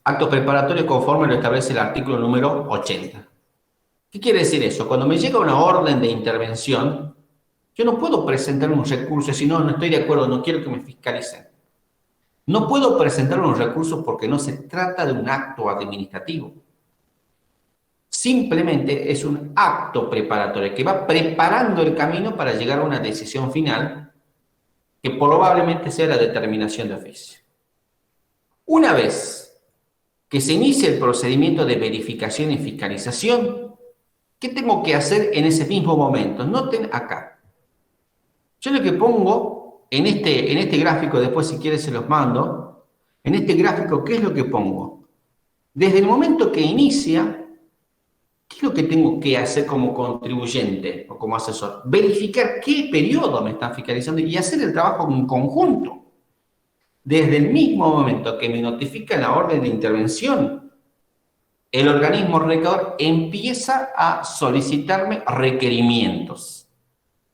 actos preparatorios conforme lo establece el artículo número 80. ¿Qué quiere decir eso? Cuando me llega una orden de intervención, yo no puedo presentar un recurso si no estoy de acuerdo, no quiero que me fiscalicen. No puedo presentar un recurso porque no se trata de un acto administrativo. Simplemente es un acto preparatorio que va preparando el camino para llegar a una decisión final que probablemente sea la determinación de oficio. Una vez que se inicie el procedimiento de verificación y fiscalización, ¿qué tengo que hacer en ese mismo momento? Noten acá. Yo lo que pongo en este gráfico, después si quieres se los mando, en este gráfico, ¿qué es lo que pongo? Desde el momento que inicia, ¿qué es lo que tengo que hacer como contribuyente o como asesor? Verificar qué periodo me están fiscalizando y hacer el trabajo en conjunto. Desde el mismo momento que me notifica la orden de intervención, el organismo recaudador empieza a solicitarme requerimientos.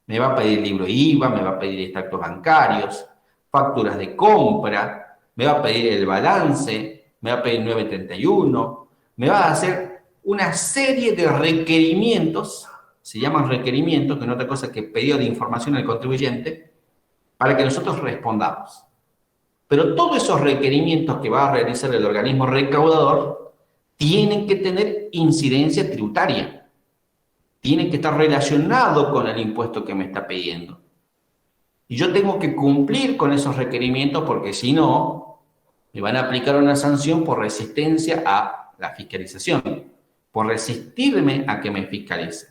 Me va a pedir libro IVA, me va a pedir extractos bancarios, facturas de compra, me va a pedir el balance, me va a pedir 931, me va a hacer una serie de requerimientos, se llaman requerimientos, que no es otra cosa que pedido de información al contribuyente, para que nosotros respondamos. Pero todos esos requerimientos que va a realizar el organismo recaudador tienen que tener incidencia tributaria. Tienen que estar relacionados con el impuesto que me está pidiendo. Y yo tengo que cumplir con esos requerimientos porque si no, me van a aplicar una sanción por resistencia a la fiscalización, por resistirme a que me fiscalicen.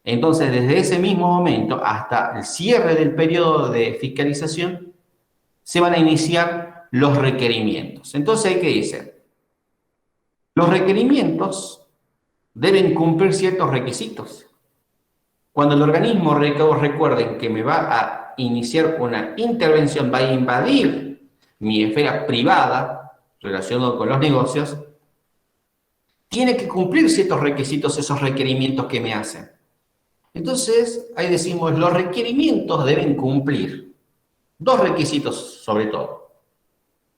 Entonces, desde ese mismo momento hasta el cierre del periodo de fiscalización, se van a iniciar los requerimientos. Entonces, ¿qué dice? Los requerimientos deben cumplir ciertos requisitos. Cuando el organismo recaudador, recuerden que me va a iniciar una intervención, va a invadir mi esfera privada relacionada con los negocios, tiene que cumplir ciertos requisitos, esos requerimientos que me hacen. Entonces, ahí decimos, los requerimientos deben cumplir 2 requisitos sobre todo.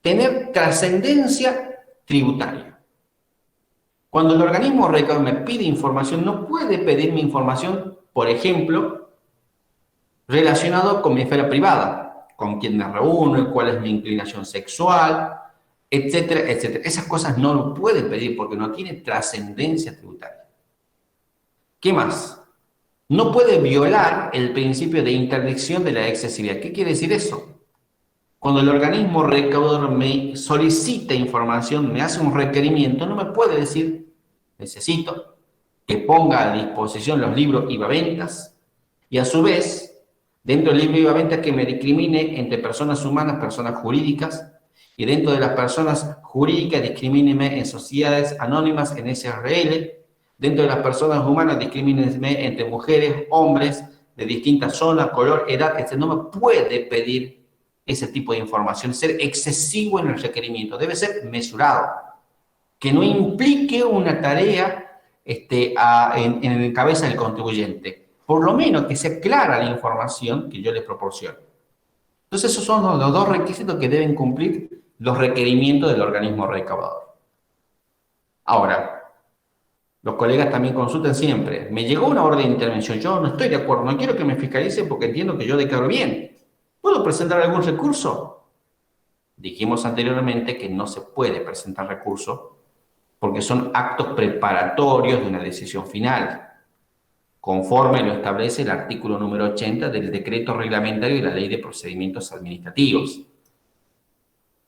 Tener trascendencia tributaria. Cuando el organismo recaudador me pide información, no puede pedirme información, por ejemplo, relacionado con mi esfera privada, con quién me reúno, cuál es mi inclinación sexual, etcétera, etcétera. Esas cosas no lo pueden pedir porque no tiene trascendencia tributaria. ¿Qué más? No puede violar el principio de interdicción de la excesividad. ¿Qué quiere decir eso? Cuando el organismo recaudador me solicita información, me hace un requerimiento, no me puede decir, necesito que ponga a disposición los libros IVA-ventas y a su vez, dentro del libro IVA-ventas que me discrimine entre personas humanas, personas jurídicas, y dentro de las personas jurídicas discrimíneme en sociedades anónimas, en SRL, dentro de las personas humanas discrimíneme entre mujeres, hombres, de distintas zonas, color, edad, etc. No me puede pedir ese tipo de información, ser excesivo en el requerimiento, debe ser mesurado, que no implique una tarea en cabeza del contribuyente, por lo menos que sea clara la información que yo le proporciono. Entonces esos son los dos requisitos que deben cumplir los requerimientos del organismo recaudador. Ahora, los colegas también consultan siempre, me llegó una orden de intervención, yo no estoy de acuerdo, no quiero que me fiscalicen porque entiendo que yo declaro bien. ¿Puedo presentar algún recurso? Dijimos anteriormente que no se puede presentar recurso porque son actos preparatorios de una decisión final, conforme lo establece el artículo número 80 del decreto reglamentario de la Ley de Procedimientos Administrativos.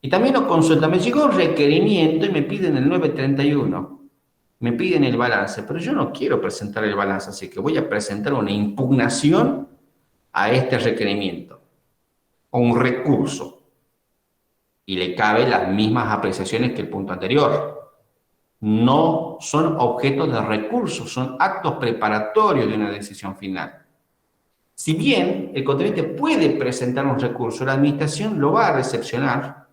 Y también nos consultan, me llegó un requerimiento y me piden el 931, me piden el balance, pero yo no quiero presentar el balance, así que voy a presentar una impugnación a este requerimiento o un recurso, y le caben las mismas apreciaciones que el punto anterior. No son objetos de recursos, son actos preparatorios de una decisión final. Si bien el contribuyente puede presentar un recurso, la administración lo va a recepcionar,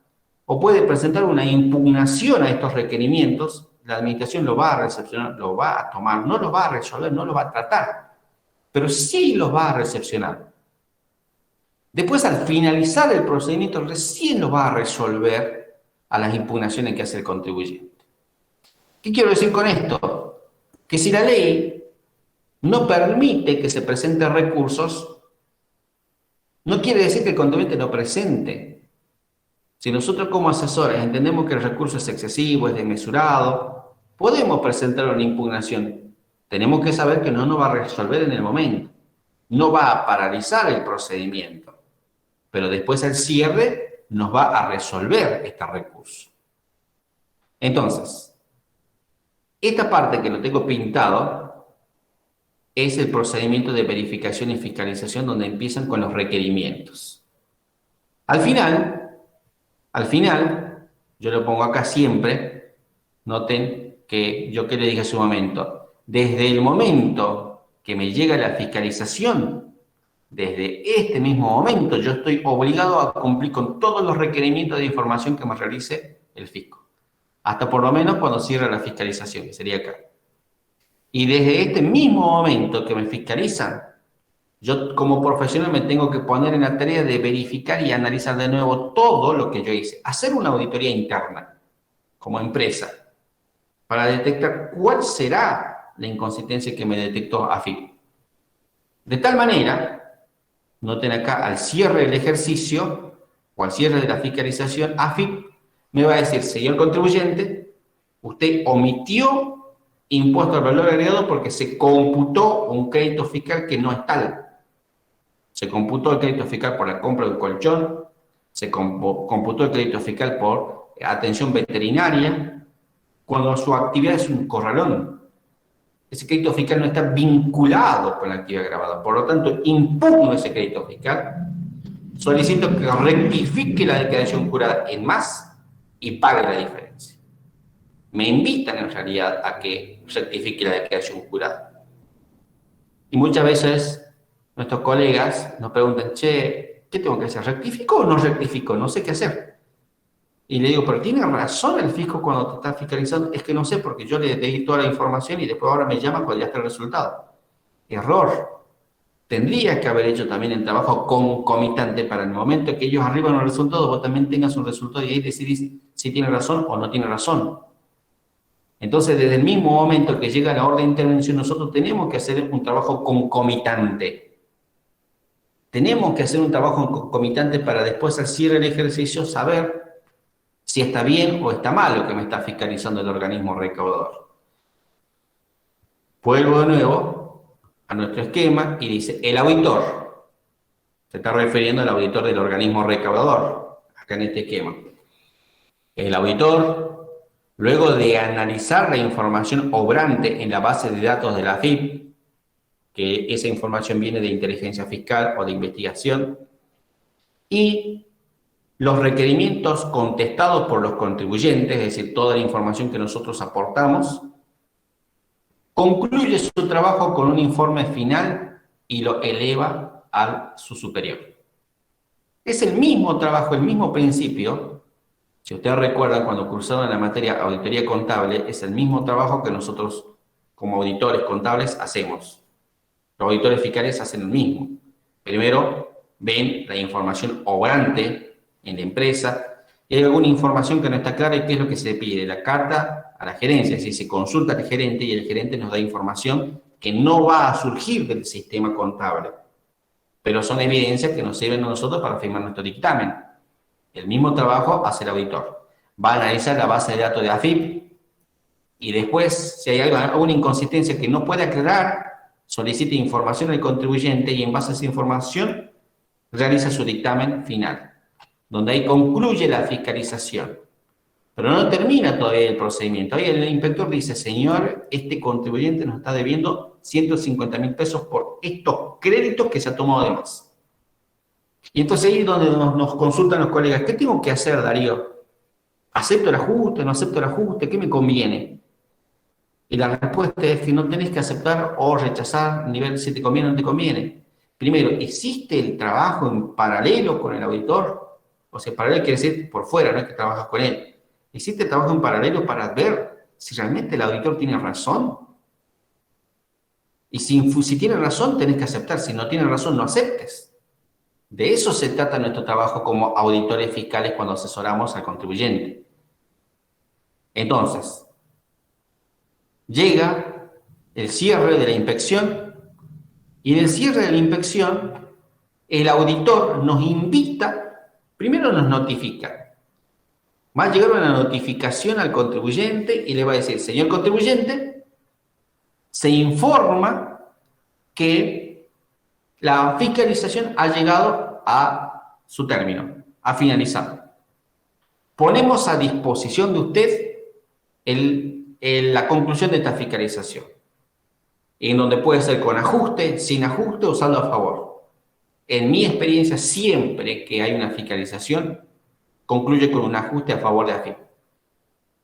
o puede presentar una impugnación a estos requerimientos, la administración lo va a recepcionar, lo va a tomar, no lo va a resolver, no lo va a tratar, pero sí lo va a recepcionar. Después, al finalizar el procedimiento, recién lo va a resolver a las impugnaciones que hace el contribuyente. ¿Qué quiero decir con esto? Que si la ley no permite que se presenten recursos, no quiere decir que el contribuyente no presente. Si nosotros como asesores entendemos que el recurso es excesivo, es desmesurado, podemos presentar una impugnación. Tenemos que saber que no nos va a resolver en el momento. No va a paralizar el procedimiento. Pero después al cierre nos va a resolver este recurso. Entonces, esta parte que lo tengo pintado es el procedimiento de verificación y fiscalización donde empiezan con los requerimientos. Al final, yo lo pongo acá siempre, noten que yo que le dije hace un momento, desde el momento que me llega la fiscalización, desde este mismo momento yo estoy obligado a cumplir con todos los requerimientos de información que me realice el fisco. Hasta por lo menos cuando cierre la fiscalización, que sería acá. Y desde este mismo momento que me fiscalizan, yo como profesional me tengo que poner en la tarea de verificar y analizar de nuevo todo lo que yo hice. Hacer una auditoría interna como empresa para detectar cuál será la inconsistencia que me detectó AFIP. De tal manera, noten acá, al cierre del ejercicio o al cierre de la fiscalización, AFIP me va a decir, señor contribuyente, usted omitió impuesto al valor agregado porque se computó un crédito fiscal que no es tal. Se computó el crédito fiscal por la compra de un colchón, se computó el crédito fiscal por atención veterinaria, cuando su actividad es un corralón. Ese crédito fiscal no está vinculado con la actividad grabada. Por lo tanto, impugno ese crédito fiscal, solicito que rectifique la declaración jurada en más y pague la diferencia. Me invitan en realidad a que rectifique la declaración jurada. Y muchas veces nuestros colegas nos preguntan, che, ¿qué tengo que hacer? ¿Rectifico o no rectifico? No sé qué hacer. Y le digo, pero tiene razón el fisco cuando te está fiscalizando. Es que no sé, porque yo le di toda la información y después ahora me llama cuando ya está el resultado. Error. Tendrías que haber hecho también el trabajo concomitante para el momento que ellos arriban los resultados, vos también tengas un resultado y ahí decidís si tiene razón o no tiene razón. Entonces, desde el mismo momento que llega la orden de intervención, nosotros tenemos que hacer un trabajo concomitante. Tenemos que hacer un trabajo concomitante para después, al cierre del ejercicio, saber si está bien o está mal lo que me está fiscalizando el organismo recaudador. Vuelvo de nuevo a nuestro esquema y dice, el auditor, se está refiriendo al auditor del organismo recaudador, acá en este esquema. El auditor, luego de analizar la información obrante en la base de datos de la AFIP, que esa información viene de inteligencia fiscal o de investigación, y los requerimientos contestados por los contribuyentes, es decir, toda la información que nosotros aportamos, concluye su trabajo con un informe final y lo eleva a su superior. Es el mismo trabajo, el mismo principio. Si ustedes recuerdan, cuando cursaron la materia auditoría contable, es el mismo trabajo que nosotros como auditores contables hacemos. Los auditores fiscales hacen lo mismo. Primero ven la información obrante en la empresa y hay alguna información que no está clara y qué es lo que se pide. La carta a la gerencia, es decir, se consulta al gerente y el gerente nos da información que no va a surgir del sistema contable, pero son evidencias que nos sirven a nosotros para firmar nuestro dictamen. El mismo trabajo hace el auditor. Va a analizar la base de datos de AFIP y después, si hay alguna inconsistencia que no puede aclarar, solicita información al contribuyente y en base a esa información realiza su dictamen final, donde ahí concluye la fiscalización. Pero no termina todavía el procedimiento. Ahí el inspector dice, señor, este contribuyente nos está debiendo 150.000 pesos por estos créditos que se ha tomado de más. Y entonces ahí es donde nos consultan los colegas, ¿qué tengo que hacer, Darío? ¿Acepto el ajuste? ¿No acepto el ajuste? ¿Qué me conviene? Y la respuesta es que no tenés que aceptar o rechazar nivel si te conviene o no te conviene. Primero, ¿existe el trabajo en paralelo con el auditor? O sea, paralelo quiere decir por fuera, no es que trabajas con él. ¿Existe el trabajo en paralelo para ver si realmente el auditor tiene razón? Y si tiene razón, tenés que aceptar. Si no tiene razón, no aceptes. De eso se trata nuestro trabajo como auditores fiscales cuando asesoramos al contribuyente. Entonces, llega el cierre de la inspección y en el cierre de la inspección el auditor nos invita, primero nos notifica. Va a llegar una notificación al contribuyente y le va a decir, señor contribuyente, se informa que la fiscalización ha llegado a su término, ha finalizado. Ponemos a disposición de usted la conclusión de esta fiscalización, en donde puede ser con ajuste, sin ajuste o saldo a favor. En mi experiencia, siempre que hay una fiscalización, concluye con un ajuste a favor de AFIP.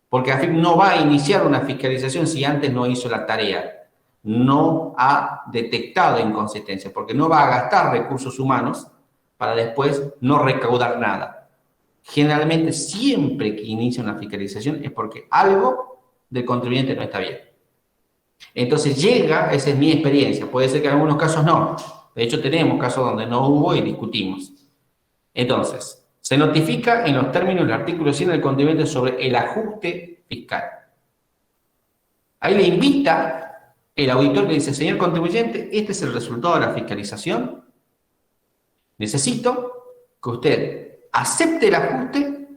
Porque AFIP no va a iniciar una fiscalización si antes no hizo la tarea, no ha detectado inconsistencias, porque no va a gastar recursos humanos para después no recaudar nada. Generalmente, siempre que inicia una fiscalización es porque algo del contribuyente no está bien. Entonces llega, esa es mi experiencia, puede ser que en algunos casos no. De hecho, tenemos casos donde no hubo y discutimos. Entonces, se notifica en los términos del artículo 100 del contribuyente sobre el ajuste fiscal. Ahí le invita el auditor que dice, señor contribuyente, este es el resultado de la fiscalización. Necesito que usted acepte el ajuste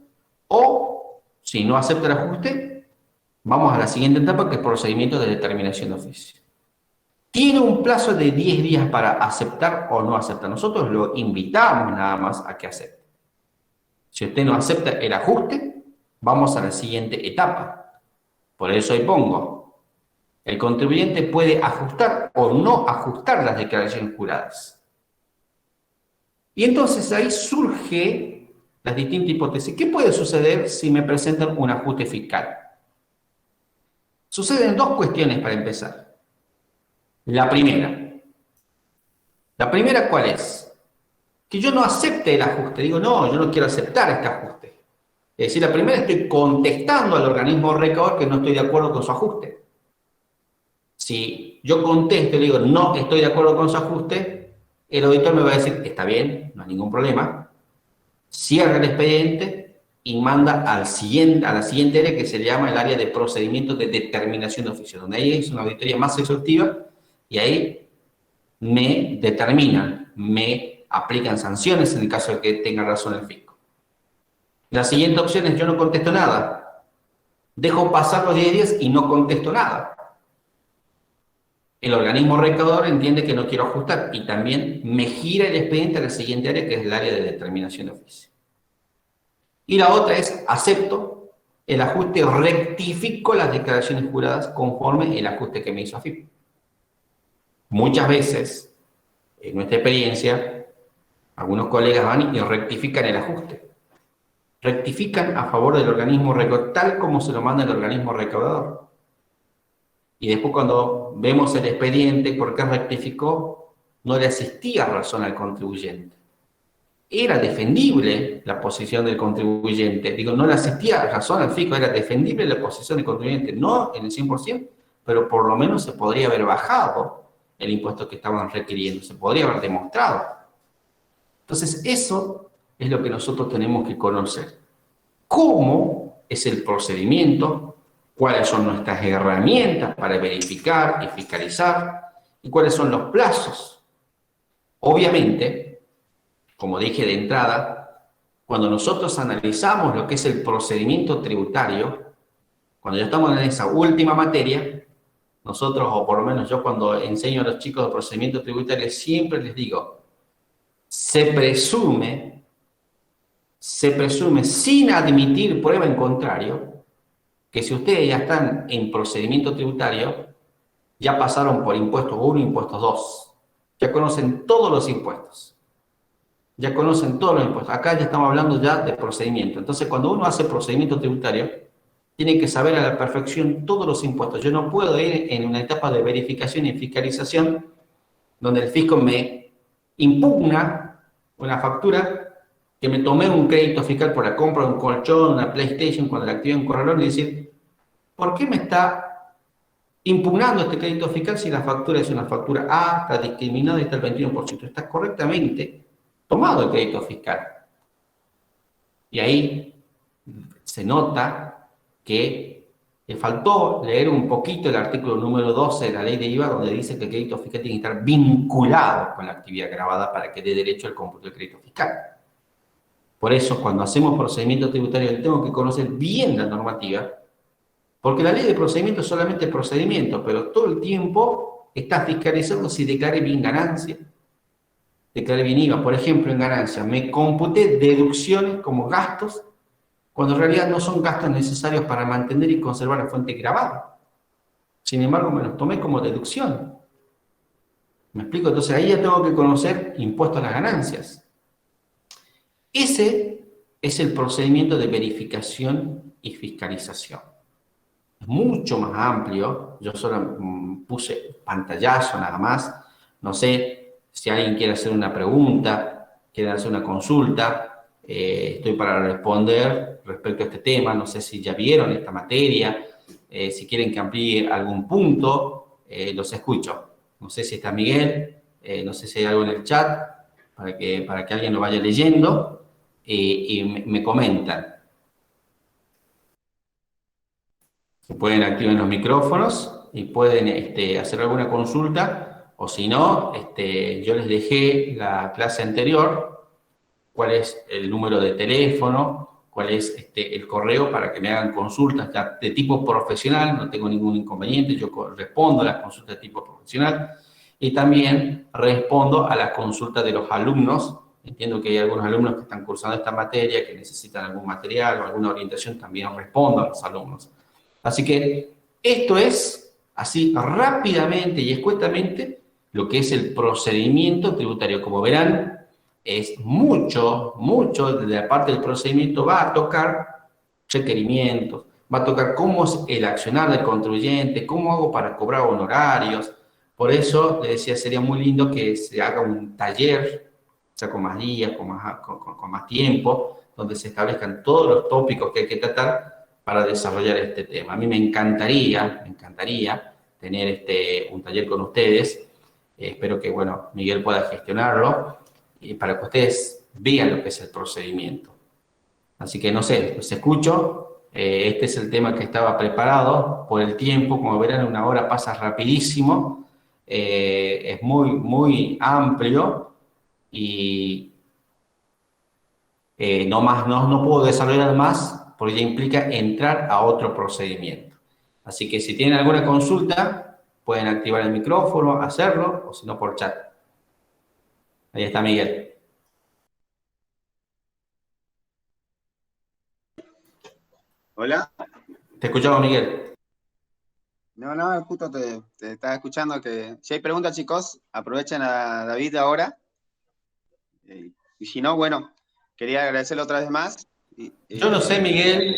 o, si no acepta el ajuste, vamos a la siguiente etapa, que es procedimiento de determinación de oficio. Tiene un plazo de 10 días para aceptar o no aceptar. Nosotros lo invitamos nada más a que acepte. Si usted no acepta el ajuste, vamos a la siguiente etapa. Por eso ahí pongo, el contribuyente puede ajustar o no ajustar las declaraciones juradas. Y entonces ahí surge las distintas hipótesis. ¿Qué puede suceder si me presentan un ajuste fiscal? Suceden dos cuestiones para empezar. La primera, ¿cuál es? Que yo no acepte el ajuste. Digo, no, yo no quiero aceptar este ajuste. Es decir, la primera, estoy contestando al organismo recaudador que no estoy de acuerdo con su ajuste. Si yo contesto y le digo, no estoy de acuerdo con su ajuste, el auditor me va a decir, está bien, no hay ningún problema, cierra el expediente y manda a la siguiente área que se llama el área de procedimientos de determinación de oficio, donde ahí es una auditoría más exhaustiva y ahí me determinan, me aplican sanciones en el caso de que tenga razón el fisco. La siguiente opción es yo no contesto nada. Dejo pasar los 10 días y no contesto nada. El organismo recaudador entiende que no quiero ajustar y también me gira el expediente a la siguiente área, que es el área de determinación de oficio. Y la otra es acepto el ajuste, rectifico las declaraciones juradas conforme el ajuste que me hizo AFIP. Muchas veces, en nuestra experiencia, algunos colegas van y rectifican el ajuste. Rectifican a favor del organismo recaudador, tal como se lo manda el organismo recaudador. Y después cuando vemos el expediente, ¿por qué rectificó? No le asistía razón al contribuyente. Era defendible la posición del contribuyente. Digo, no le asistía razón al fisco, era defendible la posición del contribuyente. No en el 100%, pero por lo menos se podría haber bajado el impuesto que estaban requiriendo. Se podría haber demostrado. Entonces, eso es lo que nosotros tenemos que conocer. ¿Cómo es el procedimiento? ¿Cuáles son nuestras herramientas para verificar y fiscalizar? ¿Y cuáles son los plazos? Obviamente, como dije de entrada, cuando nosotros analizamos lo que es el procedimiento tributario, cuando ya estamos en esa última materia, nosotros, o por lo menos yo cuando enseño a los chicos de procedimiento tributario, siempre les digo, se presume sin admitir prueba en contrario, que si ustedes ya están en procedimiento tributario, ya pasaron por impuestos 1 y impuestos 2. Ya conocen todos los impuestos. Ya conocen todos los impuestos. Acá ya estamos hablando ya de procedimiento. Entonces, cuando uno hace procedimiento tributario, tiene que saber a la perfección todos los impuestos. Yo no puedo ir en una etapa de verificación y fiscalización donde el fisco me impugna una factura que me tomé un crédito fiscal por la compra de un colchón, una PlayStation, cuando la activé en un corralón, y decir, ¿por qué me está impugnando este crédito fiscal si la factura es una factura A, está discriminada y está el 21%? Está correctamente tomado el crédito fiscal. Y ahí se nota que le faltó leer un poquito el artículo número 12 de la ley de IVA, donde dice que el crédito fiscal tiene que estar vinculado con la actividad gravada para que dé derecho al cómputo del crédito fiscal. Por eso, cuando hacemos procedimiento tributario, tengo que conocer bien la normativa, porque la ley de procedimiento es solamente procedimiento, pero todo el tiempo está fiscalizando si declaré bien ganancia, declaré bien IVA. Por ejemplo, en ganancia, me computé deducciones como gastos, cuando en realidad no son gastos necesarios para mantener y conservar la fuente gravada. Sin embargo, me los tomé como deducción. ¿Me explico? Entonces ahí ya tengo que conocer impuesto a las ganancias. Ese es el procedimiento de verificación y fiscalización. Es mucho más amplio. Yo solo puse pantallazo nada más. No sé si alguien quiere hacer una pregunta, quiere hacer una consulta. Estoy para responder respecto a este tema. No sé si ya vieron esta materia. Si quieren que amplíe algún punto, los escucho. No sé si está Miguel, no sé si hay algo en el chat para que alguien lo vaya leyendo. Y me comentan. Se pueden activar los micrófonos y pueden hacer alguna consulta, o si no, yo les dejé la clase anterior, cuál es el número de teléfono, cuál es el correo para que me hagan consultas ya de tipo profesional, no tengo ningún inconveniente, yo respondo a las consultas de tipo profesional y también respondo a las consultas de los alumnos. Entiendo que hay algunos alumnos que están cursando esta materia, que necesitan algún material o alguna orientación, también respondo a los alumnos. Así que esto es, así rápidamente y escuetamente, lo que es el procedimiento tributario. Como verán, es mucho de la parte del procedimiento va a tocar requerimientos, va a tocar cómo es el accionar del contribuyente, cómo hago para cobrar honorarios. Por eso, les decía, sería muy lindo que se haga un taller, o sea, con más días, con más tiempo, donde se establezcan todos los tópicos que hay que tratar para desarrollar este tema. A mí me encantaría tener un taller con ustedes. Espero que, bueno, Miguel pueda gestionarlo y para que ustedes vean lo que es el procedimiento. Así que, no sé, los escucho. Este es el tema que estaba preparado por el tiempo. Como verán, una hora pasa rapidísimo. Es muy amplio y no puedo desarrollar más porque ya implica entrar a otro procedimiento. Así que si tienen alguna consulta, pueden activar el micrófono, hacerlo, o si no, por chat. Ahí está Miguel. Hola. Te escuchamos, Miguel. No, justo te estaba escuchando que si hay preguntas, chicos, aprovechen a David ahora. Y si no, bueno, quería agradecerle otra vez más. Yo no sé, Miguel,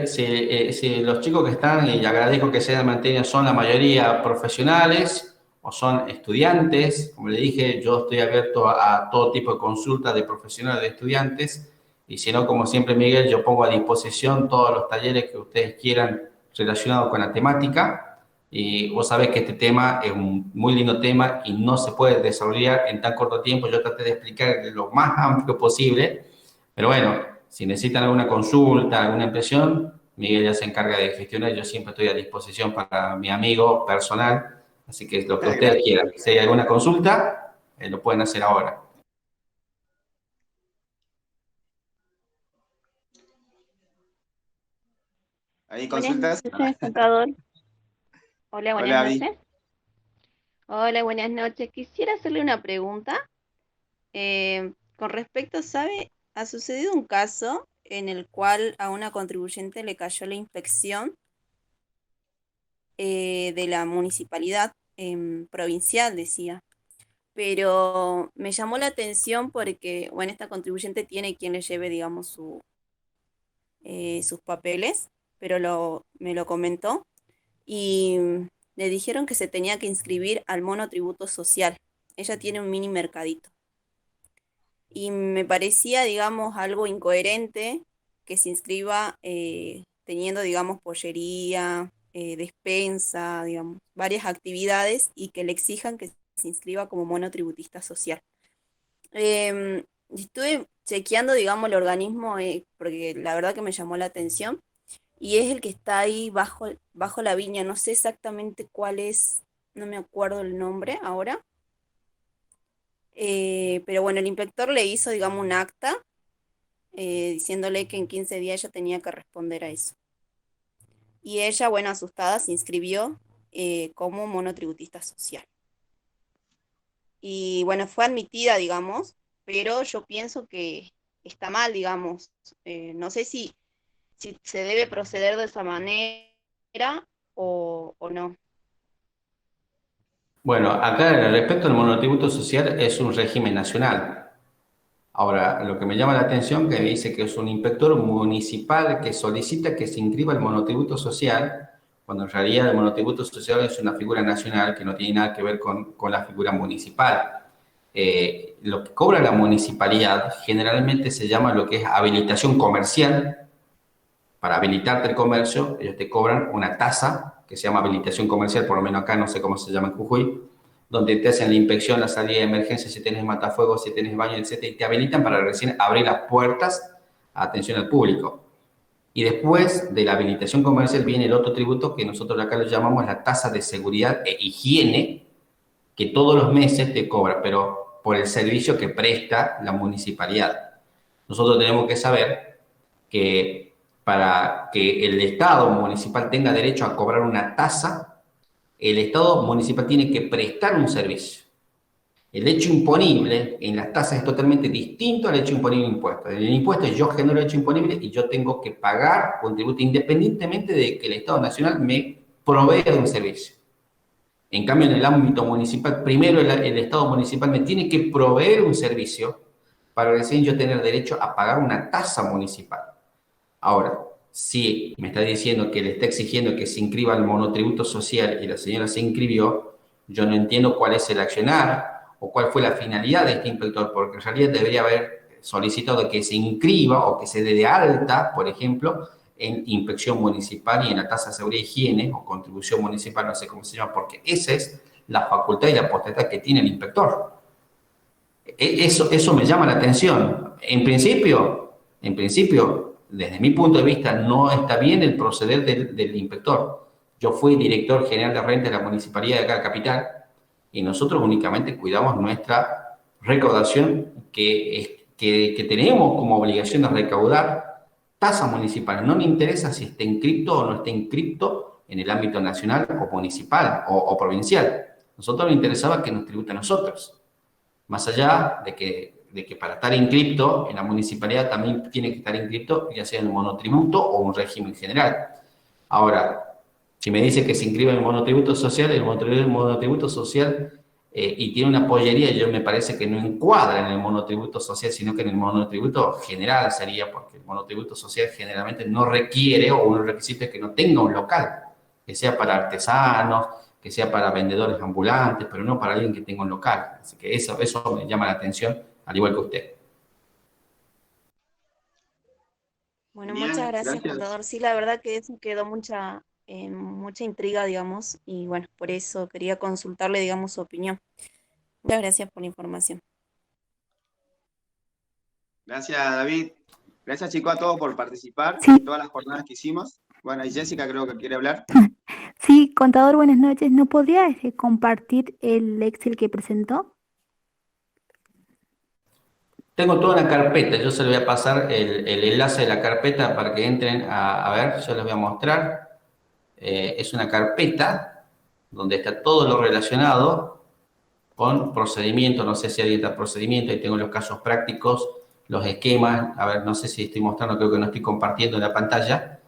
si los chicos que están, y agradezco que se mantengan, son la mayoría profesionales o son estudiantes. Como le dije, yo estoy abierto a todo tipo de consultas de profesionales, de estudiantes. Y si no, como siempre, Miguel, yo pongo a disposición todos los talleres que ustedes quieran relacionados con la temática. Y vos sabés que este tema es un muy lindo tema y no se puede desarrollar en tan corto tiempo. Yo traté de explicar lo más amplio posible, pero bueno, si necesitan alguna consulta, alguna impresión, Miguel ya se encarga de gestionar. Yo siempre estoy a disposición para mi amigo personal, así que lo que ustedes Gracias. quieran. Si hay alguna consulta, lo pueden hacer ahora. ¿Hay Buenas consultas? noches, contador. Hola, buenas Hola, Vi. noches. Hola, buenas noches. Quisiera hacerle una pregunta. Con respecto, ¿sabe? Ha sucedido un caso en el cual a una contribuyente le cayó la inspección de la municipalidad provincial, decía. Pero me llamó la atención porque, bueno, esta contribuyente tiene quien le lleve, digamos, sus papeles, pero me lo comentó. Y le dijeron que se tenía que inscribir al monotributo social. Ella tiene un mini mercadito. Y me parecía, digamos, algo incoherente que se inscriba teniendo, digamos, pollería, despensa, digamos, varias actividades y que le exijan que se inscriba como monotributista social. Estuve chequeando, digamos, el organismo porque la verdad que me llamó la atención y es el que está ahí bajo la viña. No sé exactamente cuál es, no me acuerdo el nombre ahora. Pero bueno, el inspector le hizo, digamos, un acta diciéndole que en 15 días ella tenía que responder a eso. Y ella, bueno, asustada, se inscribió como monotributista social. Y bueno, fue admitida, digamos, pero yo pienso que está mal, digamos. No sé si se debe proceder de esa manera o no. Bueno, acá respecto al monotributo social es un régimen nacional. Ahora, lo que me llama la atención que me dice que es un inspector municipal que solicita que se inscriba el monotributo social, cuando en realidad el monotributo social es una figura nacional que no tiene nada que ver con la figura municipal. Lo que cobra la municipalidad generalmente se llama lo que es habilitación comercial. Para habilitarte el comercio, ellos te cobran una tasa que se llama habilitación comercial, por lo menos acá no sé cómo se llama en Jujuy, donde te hacen la inspección, la salida de emergencia, si tienes matafuegos, si tienes baño, etcétera, y te habilitan para recién abrir las puertas a atención al público. Y después de la habilitación comercial viene el otro tributo que nosotros acá lo llamamos la tasa de seguridad e higiene, que todos los meses te cobra, pero por el servicio que presta la municipalidad. Nosotros tenemos que saber que para que el Estado municipal tenga derecho a cobrar una tasa, el Estado municipal tiene que prestar un servicio. El hecho imponible en las tasas es totalmente distinto al hecho imponible en impuestos. En el impuesto yo genero el hecho imponible y yo tengo que pagar un tributo independientemente de que el Estado Nacional me provea de un servicio. En cambio, en el ámbito municipal, primero el Estado municipal me tiene que proveer un servicio para recién yo tener derecho a pagar una tasa municipal. Ahora, si me está diciendo que le está exigiendo que se inscriba al monotributo social y la señora se inscribió, yo no entiendo cuál es el accionar o cuál fue la finalidad de este inspector, porque en realidad debería haber solicitado que se inscriba o que se dé de alta, por ejemplo, en inspección municipal y en la tasa de seguridad e higiene o contribución municipal, no sé cómo se llama, porque esa es la facultad y la potestad que tiene el inspector. Eso me llama la atención. En principio, desde mi punto de vista, no está bien el proceder del inspector. Yo fui director general de renta de la municipalidad de acá de Capital y nosotros únicamente cuidamos nuestra recaudación que que tenemos como obligación de recaudar tasas municipales. No me interesa si está inscripto o no está inscripto en el ámbito nacional o municipal o provincial. Nosotros nos interesaba que nos tribute a nosotros. Más allá de que para estar inscripto en la municipalidad también tiene que estar inscripto, ya sea en un monotributo o un régimen general. Ahora, si me dice que se inscribe en el monotributo social, y tiene una pollería, yo me parece que no encuadra en el monotributo social, sino que en el monotributo general sería, porque el monotributo social generalmente no requiere, o un requisito es que no tenga un local, que sea para artesanos, que sea para vendedores ambulantes, pero no para alguien que tenga un local. Así que eso me llama la atención, al igual que usted. Bueno, Genial, muchas gracias, gracias. contador. Sí, la verdad que eso quedó mucha intriga, digamos, y bueno, por eso quería consultarle, digamos, su opinión. Muchas gracias por la información. Gracias, David. Gracias, chicos, a todos por participar Sí. en todas las jornadas que hicimos. Bueno, y Jessica creo que quiere hablar. Sí, contador, buenas noches. ¿No podría compartir el Excel que presentó? Tengo toda una carpeta, yo se les voy a pasar el enlace de la carpeta para que entren a ver, yo les voy a mostrar. Es una carpeta donde está todo lo relacionado con procedimientos, no sé si hay procedimiento, ahí tengo los casos prácticos, los esquemas, a ver, no sé si estoy mostrando, creo que no estoy compartiendo en la pantalla,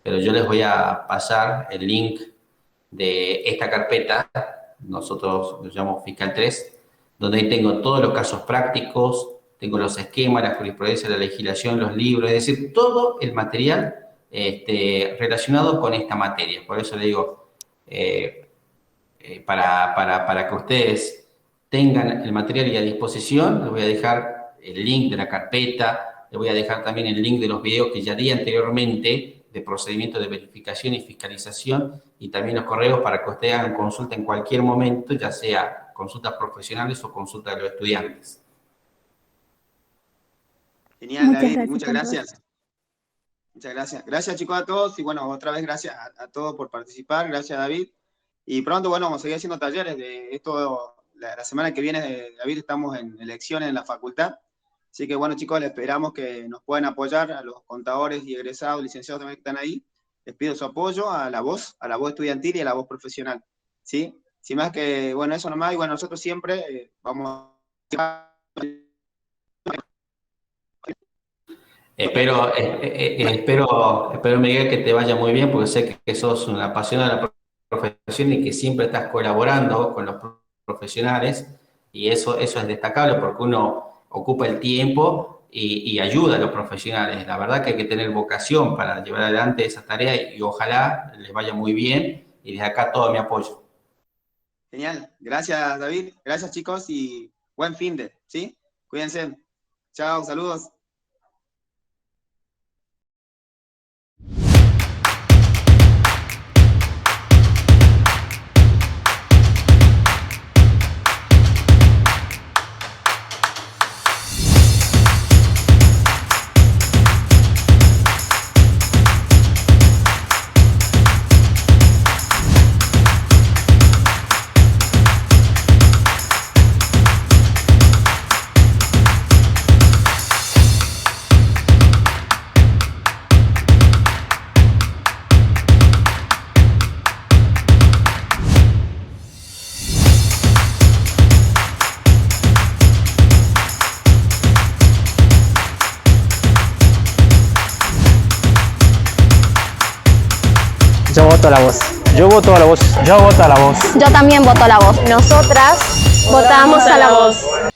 pero yo les voy a pasar el link de esta carpeta, nosotros lo llamamos Fiscal 3, donde ahí tengo todos los casos prácticos, tengo los esquemas, la jurisprudencia, la legislación, los libros, es decir, todo el material relacionado con esta materia. Por eso le digo, para que ustedes tengan el material a disposición, les voy a dejar el link de la carpeta, les voy a dejar también el link de los videos que ya di anteriormente de procedimientos de verificación y fiscalización, y también los correos para que ustedes hagan consulta en cualquier momento, ya sea consultas profesionales o consultas de los estudiantes. Genial, Muchas David, gracias, muchas contador. gracias. Muchas gracias. Gracias, chicos, a todos. Y bueno, otra vez gracias a todos por participar. Gracias, David. Y pronto, bueno, vamos a seguir haciendo talleres de esto. La semana que viene, David, estamos en elecciones en la facultad. Así que, bueno, chicos, les esperamos que nos puedan apoyar a los contadores y egresados, licenciados también que están ahí. Les pido su apoyo a la voz estudiantil y a la voz profesional. ¿Sí? Sin más que, bueno, eso nomás. Y bueno, nosotros siempre vamos a... Espero, Miguel, que te vaya muy bien, porque sé que sos un apasionado de la profesión y que siempre estás colaborando con los profesionales, y eso es destacable porque uno ocupa el tiempo y ayuda a los profesionales. La verdad que hay que tener vocación para llevar adelante esa tarea y ojalá les vaya muy bien, y desde acá todo mi apoyo. Genial. Gracias, David. Gracias, chicos, y buen fin de, ¿sí? Cuídense. Chao, saludos. Yo voto a la voz. Yo voto a la voz. Yo voto a la voz. Yo también voto a la voz. Nosotras votamos a la voz.